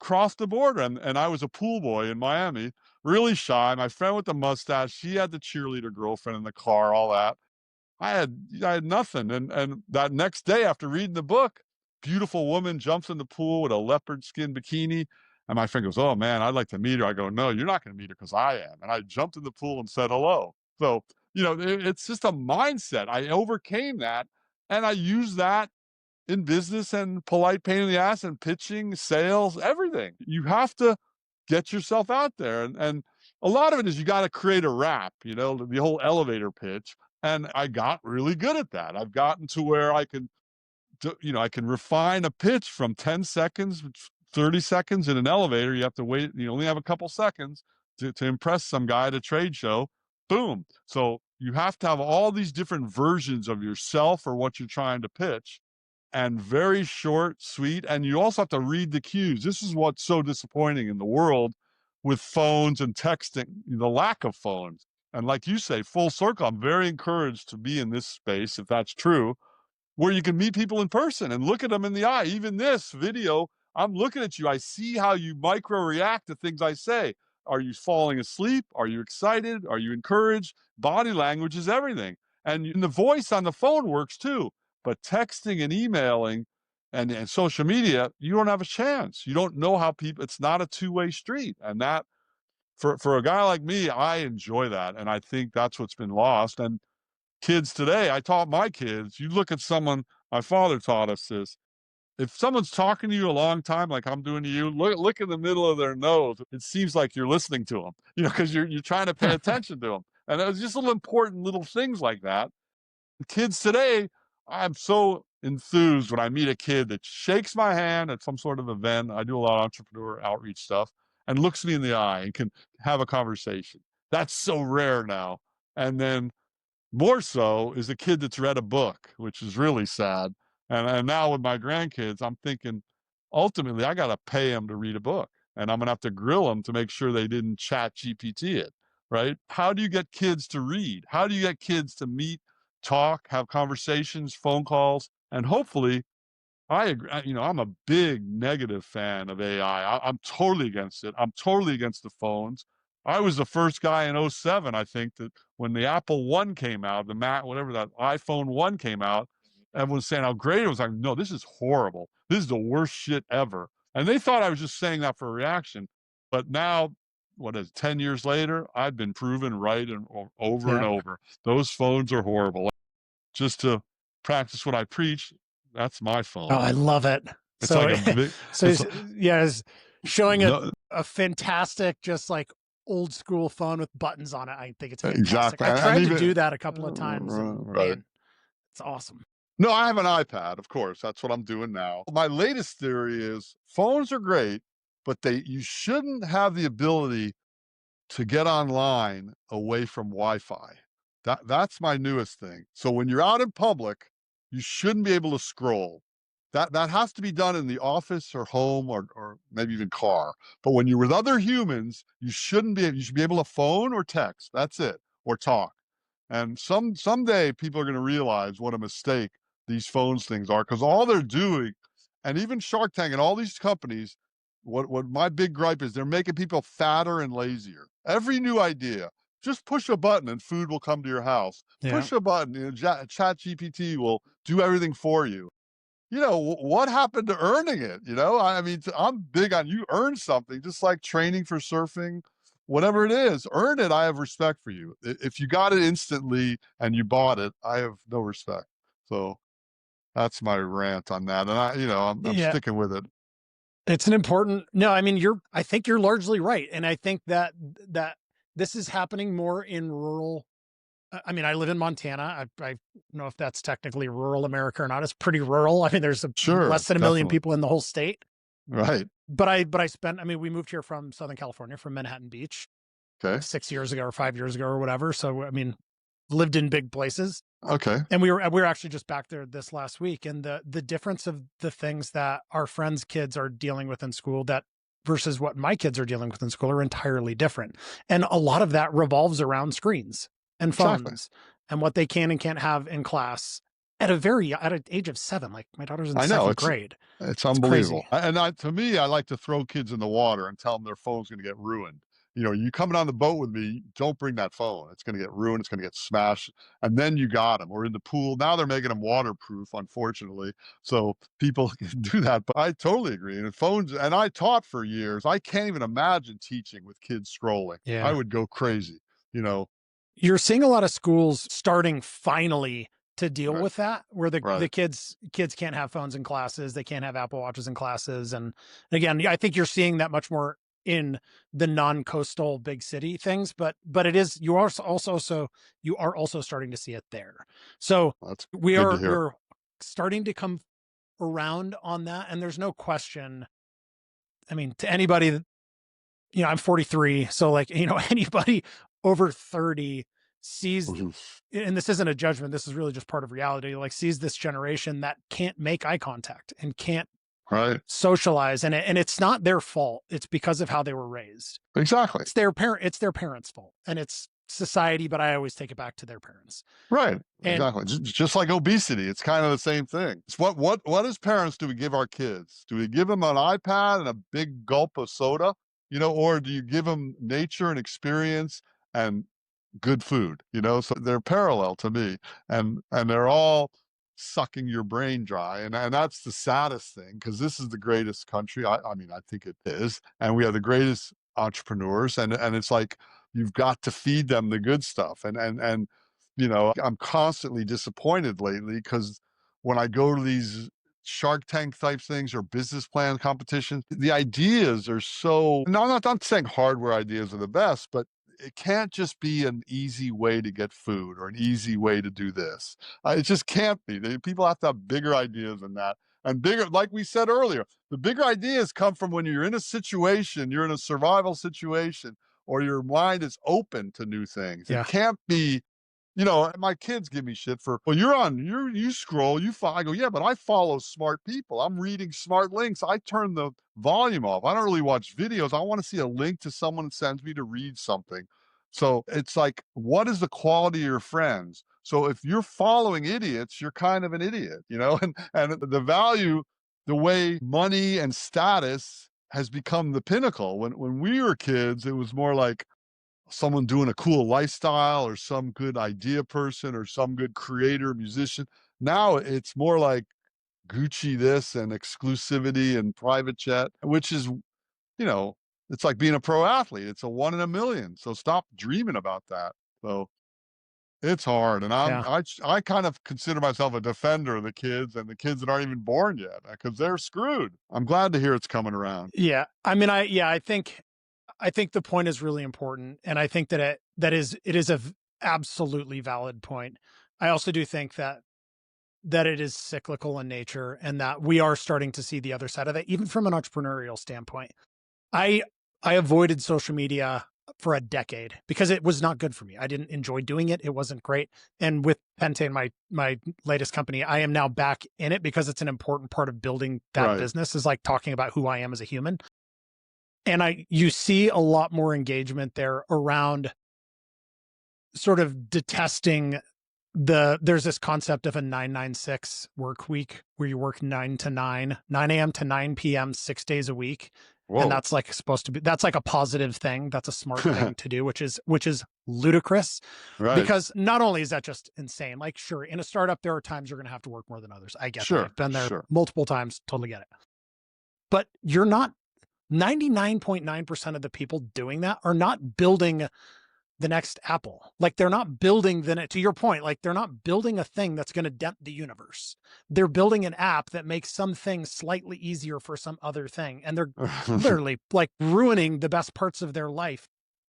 cross the border. And I was a pool boy in Miami, really shy. My friend with the mustache, she had the cheerleader girlfriend in the car, all that. I had nothing. And that next day after reading the book, beautiful woman jumps in the pool with a leopard skin bikini. And my friend goes, "Oh man, I'd like to meet her." I go, "No, you're not going to meet her because I am." And I jumped in the pool and said hello. So, it's just a mindset. I overcame that and I use that in business and polite pain in the ass and pitching, sales, everything. You have to get yourself out there. And a lot of it is you got to create a rap, the whole elevator pitch. And I got really good at that. I've gotten to where I can refine a pitch from 10 seconds, 30 seconds in an elevator. You have to wait. You only have a couple seconds to impress some guy at a trade show. Boom. So you have to have all these different versions of yourself or what you're trying to pitch and very short, sweet. And you also have to read the cues. This is what's so disappointing in the world with phones and texting, the lack of phones. And like you say, full circle, I'm very encouraged to be in this space, if that's true, where you can meet people in person and look at them in the eye. Even this video, I'm looking at you. I see how you micro react to things I say. Are you falling asleep? Are you excited? Are you encouraged? Body language is everything. And the voice on the phone works too. But texting and emailing and social media, you don't have a chance. You don't know how people, it's not a two-way street. And that, for a guy like me, I enjoy that. And I think that's what's been lost. And kids today, I taught my kids, you look at someone, my father taught us this. if someone's talking to you a long time, like I'm doing to you, look in the middle of their nose. It seems like you're listening to them, because you're trying to pay attention to them. And it was just little important little things like that. The kids today, I'm so enthused when I meet a kid that shakes my hand at some sort of event. I do a lot of entrepreneur outreach stuff and looks me in the eye and can have a conversation. That's so rare now. And then more so is a kid that's read a book, which is really sad. And now with my grandkids, I'm thinking ultimately I got to pay them to read a book, and I'm going to have to grill them to make sure they didn't chat GPT it, right? How do you get kids to read? How do you get kids to meet, talk, have conversations, phone calls, and hopefully I agree. I'm a big negative fan of AI. I'm totally against it. I'm totally against the phones. I was the first guy in '07, I think, that when the Apple One came out, the Mac, whatever that iPhone One came out, everyone was saying how great it was. Like, no, this is horrible. This is the worst shit ever. And they thought I was just saying that for a reaction. But now, 10 years later, I've been proven right and over and Yeah. over. Those phones are horrible. Just to practice what I preach, that's my Oh, phone. I love it. It's like So, a big. so It's yeah, it's showing no, a fantastic, just like old school phone with buttons on it. I think it's fantastic. exactly, I've and tried to even do that a couple of times, and right. man, it's awesome. No, I have an iPad, of course. That's what I'm doing now. My latest theory is phones are great, but you shouldn't have the ability to get online away from Wi-Fi. That's my newest thing. So when you're out in public, you shouldn't be able to scroll. That has to be done in the office or home or maybe even car. But when you're with other humans, you shouldn't be. You should be able to phone or text. That's it, or talk. And someday people are going to realize what a mistake these phones things are, because all they're doing, and even Shark Tank and all these companies, what my big gripe is, they're making people fatter and lazier. Every new idea, just push a button and food will come to your house. Yeah. Push a button, Chat GPT will do everything for you. What happened to earning it? I mean, I'm big on you earn something, just like training for surfing, whatever it is, earn it. I have respect for you. If you got it instantly and you bought it, I have no respect. So that's my rant on that. And I'm Yeah. sticking with it. It's an important, no, I mean, I think you're largely right. And I think that this is happening more in rural. I mean, I live in Montana. I don't know if that's technically rural America or not. It's pretty rural. I mean, there's Sure, less than a million definitely. people in the whole state. Right. But I spent, I mean, we moved here from Southern California, from Manhattan Beach, Okay. 6 years ago or 5 years ago or whatever. So, I mean, lived in big places. Okay. And we were actually just back there this last week. And the difference of the things that our friends' kids are dealing with in school that versus what my kids are dealing with in school are entirely different. And a lot of that revolves around screens and Exactly. phones and what they can and can't have in class at an age of 7. Like my daughter's in I know second it's grade. it's It's unbelievable. crazy. To me, I like to throw kids in the water and tell them their phone's going to get ruined. You coming on the boat with me, don't bring that phone. It's going to get ruined. It's going to get smashed. And then you got them. Or in the pool. Now they're making them waterproof, unfortunately. So people can do that. But I totally agree. And phones, and I taught for years. I can't even imagine teaching with kids scrolling. I Yeah. would go crazy, you know. You're seeing a lot of schools starting finally to deal Right. with that, where the Right. kids can't have phones in classes, they can't have Apple Watches in classes. And again, I think you're seeing that much more in the non-coastal big city things, but it is, you are also starting to see it there. So That's we good to are hear. we're starting to come around on that, and there's no question. I mean, to anybody that, I'm 43, so like, anybody over 30 sees, Oof. and this isn't a judgment, this is really just part of reality, like sees this generation that can't make eye contact and can't Right. socialize, and it's not their fault. It's because of how they were raised. Exactly. It's their parents' fault, and it's society, but I always take it back to their parents. Right. And Exactly. Just like obesity, it's kind of the same thing. It's what as parents do we give our kids? Do we give them an iPad and a big gulp of soda, or do you give them nature and experience and good food? So they're parallel to me, and they're all sucking your brain dry, and that's the saddest thing, because this is the greatest country. I mean, I think it is, and we have the greatest entrepreneurs, and it's like you've got to feed them the good stuff, and I'm constantly disappointed lately, because when I go to these Shark Tank type things or business plan competitions. The ideas are so, no, I'm not saying hardware ideas are the best, but it can't just be an easy way to get food or an easy way to do this. It just can't be. People have to have bigger ideas than that. And bigger, like we said earlier, the bigger ideas come from when you're in a situation, you're in a survival situation, or your mind is open to new things. It Yeah. can't be, my kids give me shit for, well, you scroll, you follow. I go, yeah, but I follow smart people. I'm reading smart links. I turn the volume off. I don't really watch videos. I want to see a link to someone that sends me to read something. So it's like, what is the quality of your friends? So if you're following idiots, you're kind of an idiot, and the value, the way money and status has become the pinnacle. When we were kids, it was more like someone doing a cool lifestyle or some good idea person or some good creator, musician. Now it's more like Gucci this and exclusivity and private jet, which is, you know, it's like being a pro athlete. It's a one in a million. So stop dreaming about that. So it's hard. And Yeah. I kind of consider myself a defender of the kids and the kids that aren't even born yet because they're screwed. I'm glad to hear it's coming around. Yeah. I mean, I think the point is really important, and I think that it is absolutely valid point. I also do think that it is cyclical in nature, and that we are starting to see the other side of that, even from an entrepreneurial standpoint. I I avoided social media for a decade because it was not good for me. I didn't enjoy doing it. It wasn't great. And with Pentane, my latest company, I am now back in it because it's an important part of building that Right. business, is like talking about who I am as a human. And you see a lot more engagement there around sort of detesting there's this concept of a 996 work week where you work 9 a.m. to 9 p.m. 6 days a week. And Whoa. that's like supposed to be, that's like a positive thing. That's a smart thing to do, which is ludicrous, Right. because not only is that just insane, like, sure, in a startup, there are times you're going to have to work more than others. I get that. Sure. I've been there Sure. multiple times. Totally get it. But you're not 99.9% of the people doing that are not building the next Apple. Like, they're not building to your point, like, they're not building a thing that's going to dent the universe. They're building an app that makes some things slightly easier for some other thing. And they're literally like ruining the best parts of their life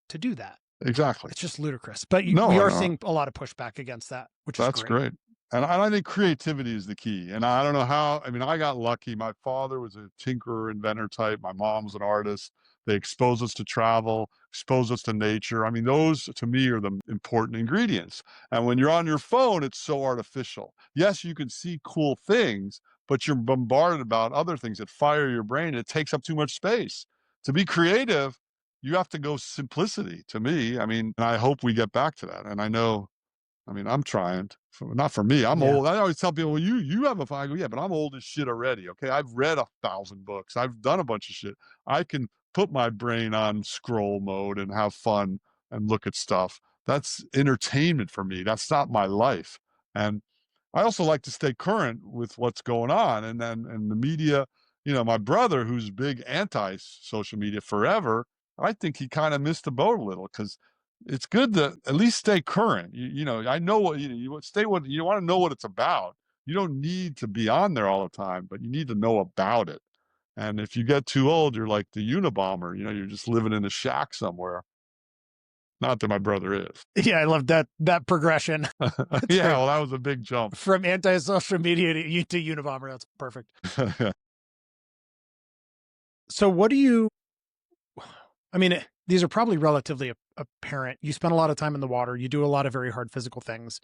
to do that. Exactly. It's just ludicrous. But No, we I are know. seeing a lot of pushback against that, which is That's great. great. And I think creativity is the key. And I don't know how, I mean, I got lucky. My father was a tinkerer, inventor type. My mom was an artist. They exposed us to travel, exposed us to nature. I mean, those to me are the important ingredients. And when you're on your phone, it's so artificial. Yes, you can see cool things, but you're bombarded about other things that fire your brain. It takes up too much space. To be creative, you have to go simplicity to me. I mean, and I hope we get back to that. And I mean, I'm trying. Not for me. I'm Yeah. old. I always tell people, well, you have a phone. I go, yeah, but I'm old as shit already. Okay. I've read 1,000 books. I've done a bunch of shit. I can put my brain on scroll mode and have fun and look at stuff. That's entertainment for me. That's not my life. And I also like to stay current with what's going on. And the media, my brother, who's big anti social media forever, I think he kind of missed the boat a little because it's good to at least stay current. I know what you want to know what it's about. You don't need to be on there all the time, but you need to know about it. And if you get too old, you're like the Unabomber. You're just living in a shack somewhere. Not that my brother is. Yeah. I love that progression. That's Yeah, great. well, that was a big jump. From anti-social media to Unabomber. That's perfect. So what do you, I mean, these are probably relatively apparent. You spend a lot of time in the water. You do a lot of very hard physical things.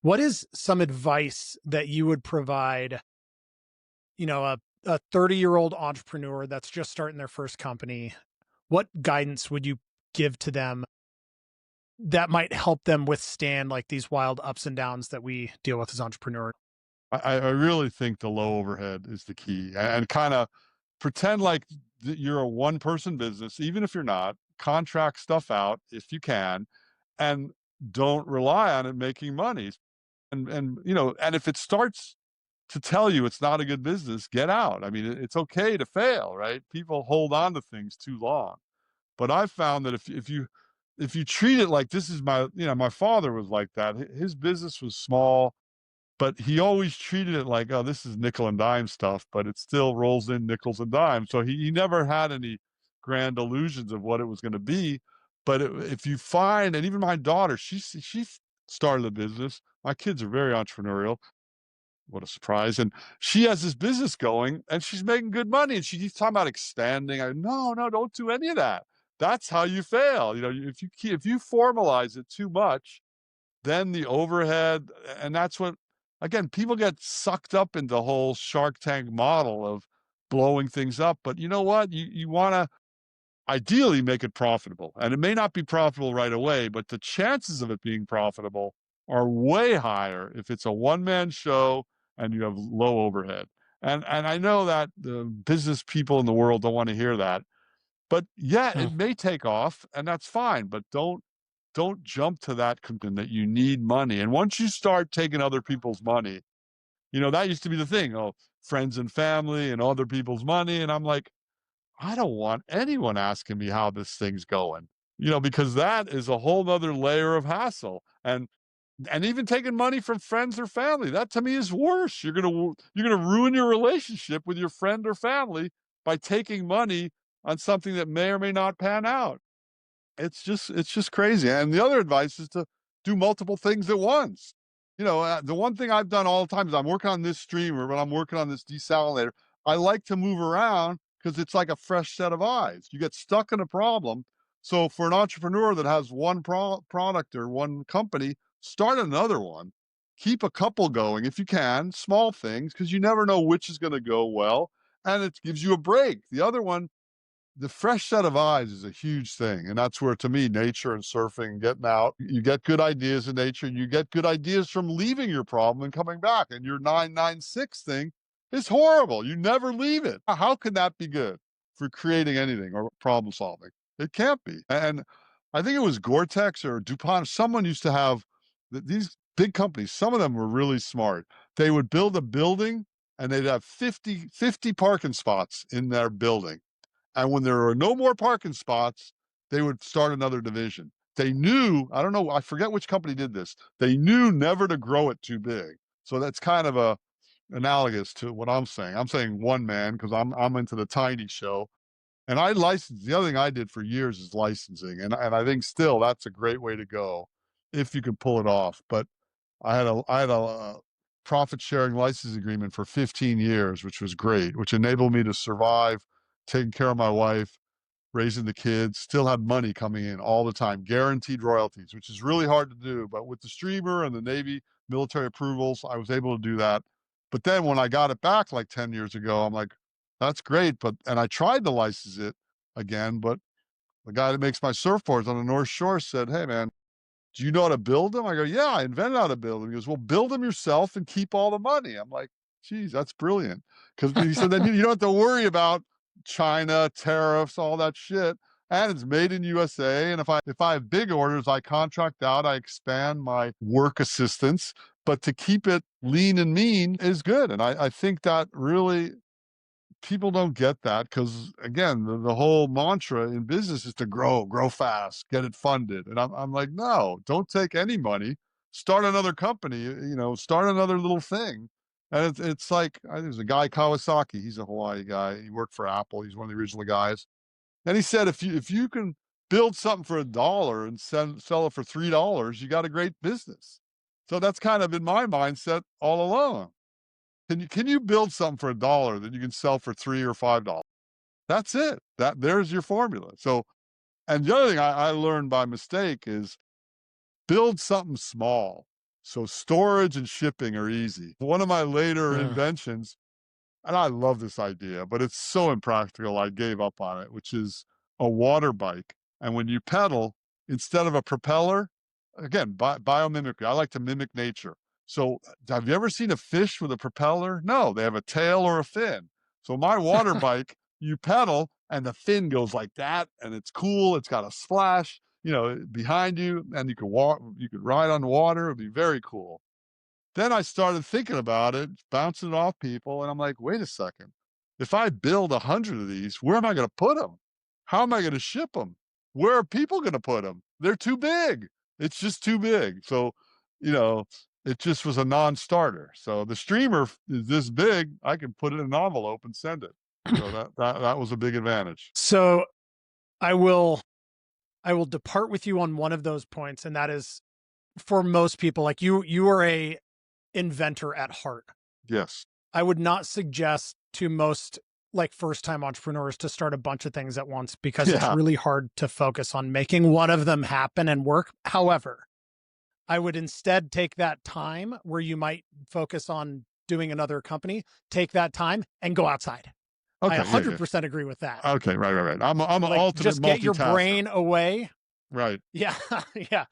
What is some advice that you would provide, a 30-year-old entrepreneur that's just starting their first company? What guidance would you give to them that might help them withstand like these wild ups and downs that we deal with as entrepreneurs? I really think the low overhead is the key, and kind of pretend like you're a one person business, even if you're not. Contract stuff out if you can, and don't rely on it making money. And if it starts to tell you it's not a good business, get out. I mean, it's okay to fail, right? People hold on to things too long. But I've found that if you treat it like this is my father was like that. His business was small. but he always treated it like, oh, this is nickel and dime stuff, but it still rolls in nickels and dimes. So he never had any grand illusions of what it was going to be. But if you find, and even my daughter, she started a business. My kids are very entrepreneurial. What a surprise. And she has this business going and she's making good money. And she keeps talking about expanding. No, no, don't do any of that. That's how you fail. You know, if you formalize it too much, then the overhead, and that's what, again, people get sucked up into the whole Shark Tank model of blowing things up. But you know what? You want to ideally make it profitable. And it may not be profitable right away, but the chances of it being profitable are way higher if it's a one-man show and you have low overhead. And I know that the business people in the world don't want to hear that. But yeah, Hmm. it may take off and that's fine, but don't jump to that conclusion that you need money. And once you start taking other people's money, you know, that used to be the thing. Oh, friends and family and other people's money. And I'm like, I don't want anyone asking me how this thing's going, you know, because that is a whole nother layer of hassle. And even taking money from friends or family, that to me is worse. You're gonna ruin your relationship with your friend or family by taking money on something that may or may not pan out. It's just crazy. And the other advice is to do multiple things at once. You know, the one thing I've done all the time is I'm working on this streamer, but I'm working on this desalinator. I like to move around because it's like a fresh set of eyes. You get stuck in a problem. So for an entrepreneur that has one product or one company, start another one. Keep a couple going if you can, small things, because you never know which is going to go well, and it gives you a break. The other one, the fresh set of eyes is a huge thing. And that's where, to me, nature and surfing, getting out, you get good ideas in nature. You get good ideas from leaving your problem and coming back. And your 996 thing is horrible. You never leave it. How can that be good for creating anything or problem solving? It can't be. And I think it was Gore-Tex or DuPont. Someone used to have these big companies. Some of them were really smart. They would build a building and they'd have 50 parking spots in their building, and when there were no more parking spots, they would start another division. They knew, I don't know, I forget which company did this. They knew never to grow it too big. So that's kind of a analogous to what I'm saying. I'm saying one man because I'm into the tiny show. And I licensed, the other thing I did for years is licensing. And I think still that's a great way to go if you can pull it off. But I had a profit sharing license agreement for 15 years, which was great, which enabled me to survive, taking care of my wife, raising the kids, still had money coming in all the time, guaranteed royalties, which is really hard to do. But with the streamer and the Navy military approvals, I was able to do that. But then when I got it back like 10 years ago, I'm like, that's great. And I tried to license it again, but the guy that makes my surfboards on the North Shore said, hey, man, do you know how to build them? I go, yeah, I invented how to build them. He goes, well, build them yourself and keep all the money. I'm like, geez, that's brilliant. Because he said, then you don't have to worry about China, tariffs, all that shit. And it's made in USA. And if I have big orders, I contract out, I expand my work assistance. But to keep it lean and mean is good. And I think that really people don't get that because again, the whole mantra in business is to grow fast, get it funded. And I'm like, no, don't take any money, start another company, you know, start another little thing. And it's like, there's a guy, Kawasaki, he's a Hawaii guy. He worked for Apple. He's one of the original guys. And he said, if you can build something for $1 and sell it for $3, you got a great business. So that's kind of been my mindset all along. Can you build something for $1 that you can sell for 3 or $5? That's it. There's your formula. So, and the other thing I learned by mistake is build something small. So storage and shipping are easy. One of my later Hmm. inventions, and I love this idea, but it's so impractical, I gave up on it, which is a water bike. And when you pedal, instead of a propeller, again, biomimicry, I like to mimic nature. So, have you ever seen a fish with a propeller? No, they have a tail or a fin. So, my water bike, you pedal and the fin goes like that, and it's cool. It's got a splash, you know, behind you, and you could walk, you could ride on water. It'd be very cool. Then I started thinking about it, bouncing it off people, and I'm like, wait a second. If I build 100 of these, where am I going to put them? How am I going to ship them? Where are people going to put them? They're too big. It's just too big. So, you know, it just was a non-starter. So the streamer is this big, I can put it in an envelope and send it. So that was a big advantage. So I will I will depart with you on one of those points, and that is for most people, like you are a inventor at heart. Yes. I would not suggest to most like first time entrepreneurs to start a bunch of things at once because it's Yeah. really hard to focus on making one of them happen and work. However, I would instead take that time where you might focus on doing another company, take that time and go outside. I Okay. Yeah. Yeah. 100% agree with that. Okay. Right. Right. Right. I'm an Like ultimate just get your multitasker. brain away. Right. Yeah, yeah,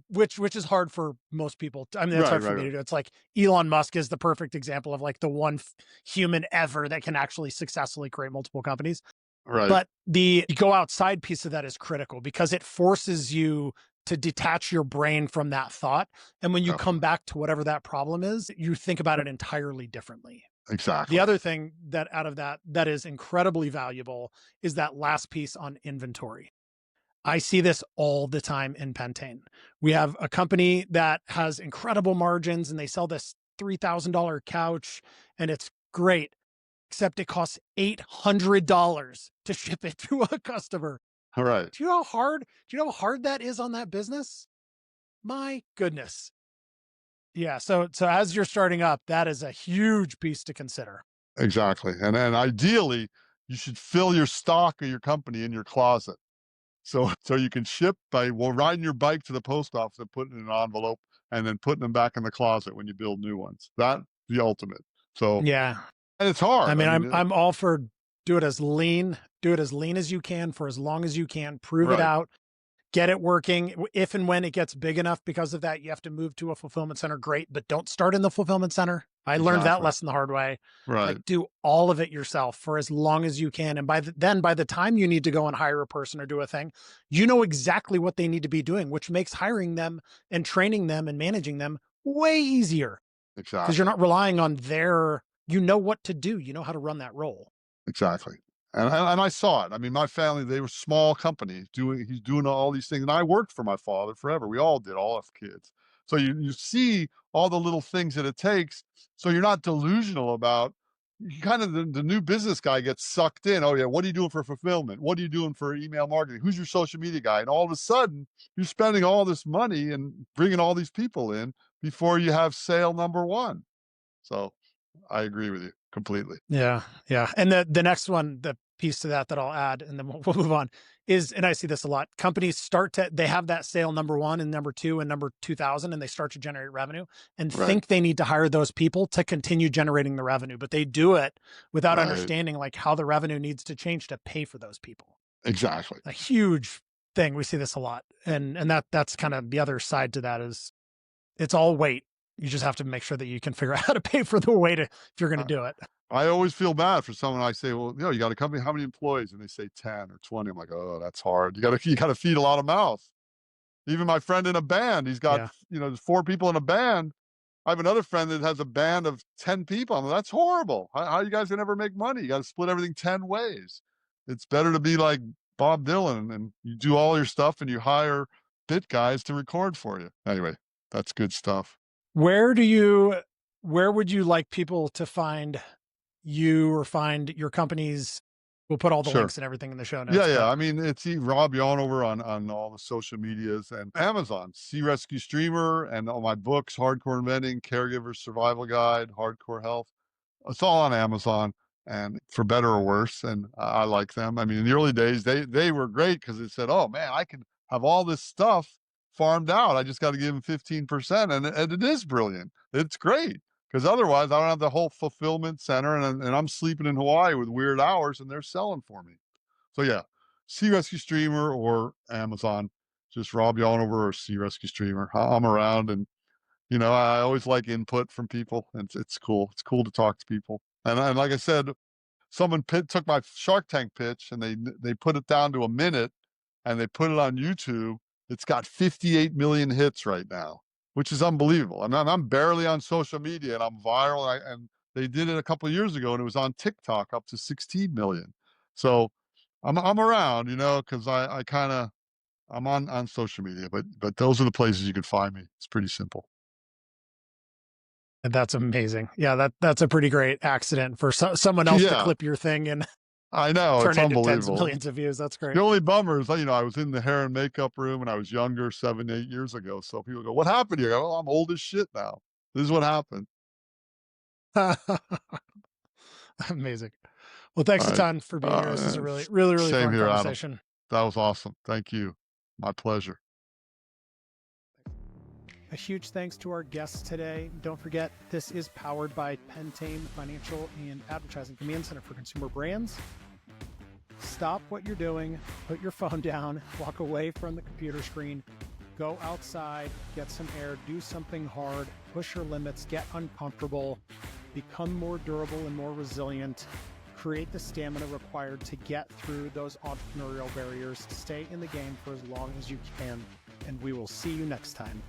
which is hard for most people. I mean, that's Right. hard for Right. me to Right. do. It's like Elon Musk is the perfect example of like the one human ever that can actually successfully create multiple companies. Right. But the go outside piece of that is critical because it forces you to detach your brain from that thought. And when you come Definitely. back to whatever that problem is, you think about it entirely differently. The Exactly. other thing that out of that is incredibly valuable is that last piece on inventory. I see this all the time in Pentane. We have a company that has incredible margins and they sell this $3,000 couch and it's great, except it costs $800 to ship it to a customer. All right. Do you know how hard that is on that business? My goodness. Yeah. So as you're starting up, that is a huge piece to consider. Exactly. And then ideally, you should fill your stock of your company in your closet. So you can ship by riding your bike to the post office and putting it in an envelope and then putting them back in the closet when you build new ones. That's the ultimate. So Yeah. and it's I hard. I mean, mean, I'm all for do it as lean as you can for as long as you can, prove it right, out, get it working. If and when it gets big enough because of that, you have to move to a fulfillment center. Great, but don't start in the fulfillment center. I learned that exactly, lesson the hard way. Like right, do all of it yourself for as long as you can. And then by the time you need to go and hire a person or do a thing, you know exactly what they need to be doing, which makes hiring them and training them and managing them way easier because you're exactly. not relying on you know what to do. You know how to run that role. Exactly. And I saw it. I mean, my family, they were small companies he's doing all these things. And I worked for my father forever. We all did, all have kids. So you see all the little things that it takes. So you're not delusional about you kind of the new business guy gets sucked in. Oh yeah, what are you doing for fulfillment? What are you doing for email marketing? Who's your social media guy? And all of a sudden, you're spending all this money and bringing all these people in before you have sale number one. So I agree with you completely. Yeah, yeah. And the next one, the piece to that that I'll add, and then we'll move on, is, and I see this a lot. Companies they have that sale number one and number two and number 2,000, and they start to generate revenue and Right. think they need to hire those people to continue generating the revenue, but they do it without Right. understanding like how the revenue needs to change to pay for those people. Exactly. A huge thing. We see this a lot, and that's kind of the other side to that is it's all weight. You just have to make sure that you can figure out how to pay for the weight if you're going to Uh, do it. I always feel bad for someone. I say, "Well, you got a company, how many employees?" And they say 10 or 20. I'm like, "Oh, that's hard. You gotta feed a lot of mouths." Even my friend in a band, he's got, Yeah. there's 4 people in a band. I have another friend that has a band of 10 people. I'm like, "That's horrible. How you guys gonna ever make money? You gotta split everything 10 ways." It's better to be like Bob Dylan, and you do all your stuff and you hire bit guys to record for you. Anyway, that's good stuff. Where do you where would you like people to find you or find your companies? We'll put all the Sure. links and everything in the show Yeah, notes, yeah. but I mean, it's Rob Yonover on all the social medias and Amazon, Sea Rescue Streamer, and all my books, Hardcore Inventing, Caregiver Survival Guide, Hardcore Health. It's all on Amazon, and for better or worse, and I like them. I mean, in the early days, they were great because it said, "Oh man, I can have all this stuff farmed out. I just got to give them 15%," and it is brilliant. It's great because otherwise, I don't have the whole fulfillment center, and I'm sleeping in Hawaii with weird hours, and they're selling for me. So yeah, Sea Rescue Streamer or Amazon, just Rob Yonover or Sea Rescue Streamer. I'm around, and I always like input from people. It's cool. It's cool to talk to people. And like I said, someone took my Shark Tank pitch and they put it down to a minute and they put it on YouTube. It's got 58 million hits right now, which is unbelievable. I'm barely on social media and I'm viral. And they did it a couple of years ago and it was on TikTok up to 16 million. So I'm around, because I kind of I'm on social media, but those are the places you can find me. It's pretty simple. That's amazing. Yeah, that's a pretty great accident for someone else to Yeah, clip your thing and I know. It's turn into tens of unbelievable. millions of views. That's The great. only bummer is, I was in the hair and makeup room when I was younger, 7, 8 years ago. So people go, "What happened here?" I go, "Oh, I'm old as shit now. This is what happened." Amazing. Well, thanks All a right. ton for being here. This is a really, S really, really Same fun here, Adam. conversation. That was awesome. Thank you. My pleasure. A huge thanks to our guests today. Don't forget, this is powered by Pentane Financial and Advertising Command Center for Consumer Brands. Stop what you're doing, put your phone down, walk away from the computer screen, go outside, get some air, do something hard, push your limits, get uncomfortable, become more durable and more resilient, create the stamina required to get through those entrepreneurial barriers, stay in the game for as long as you can, and we will see you next time.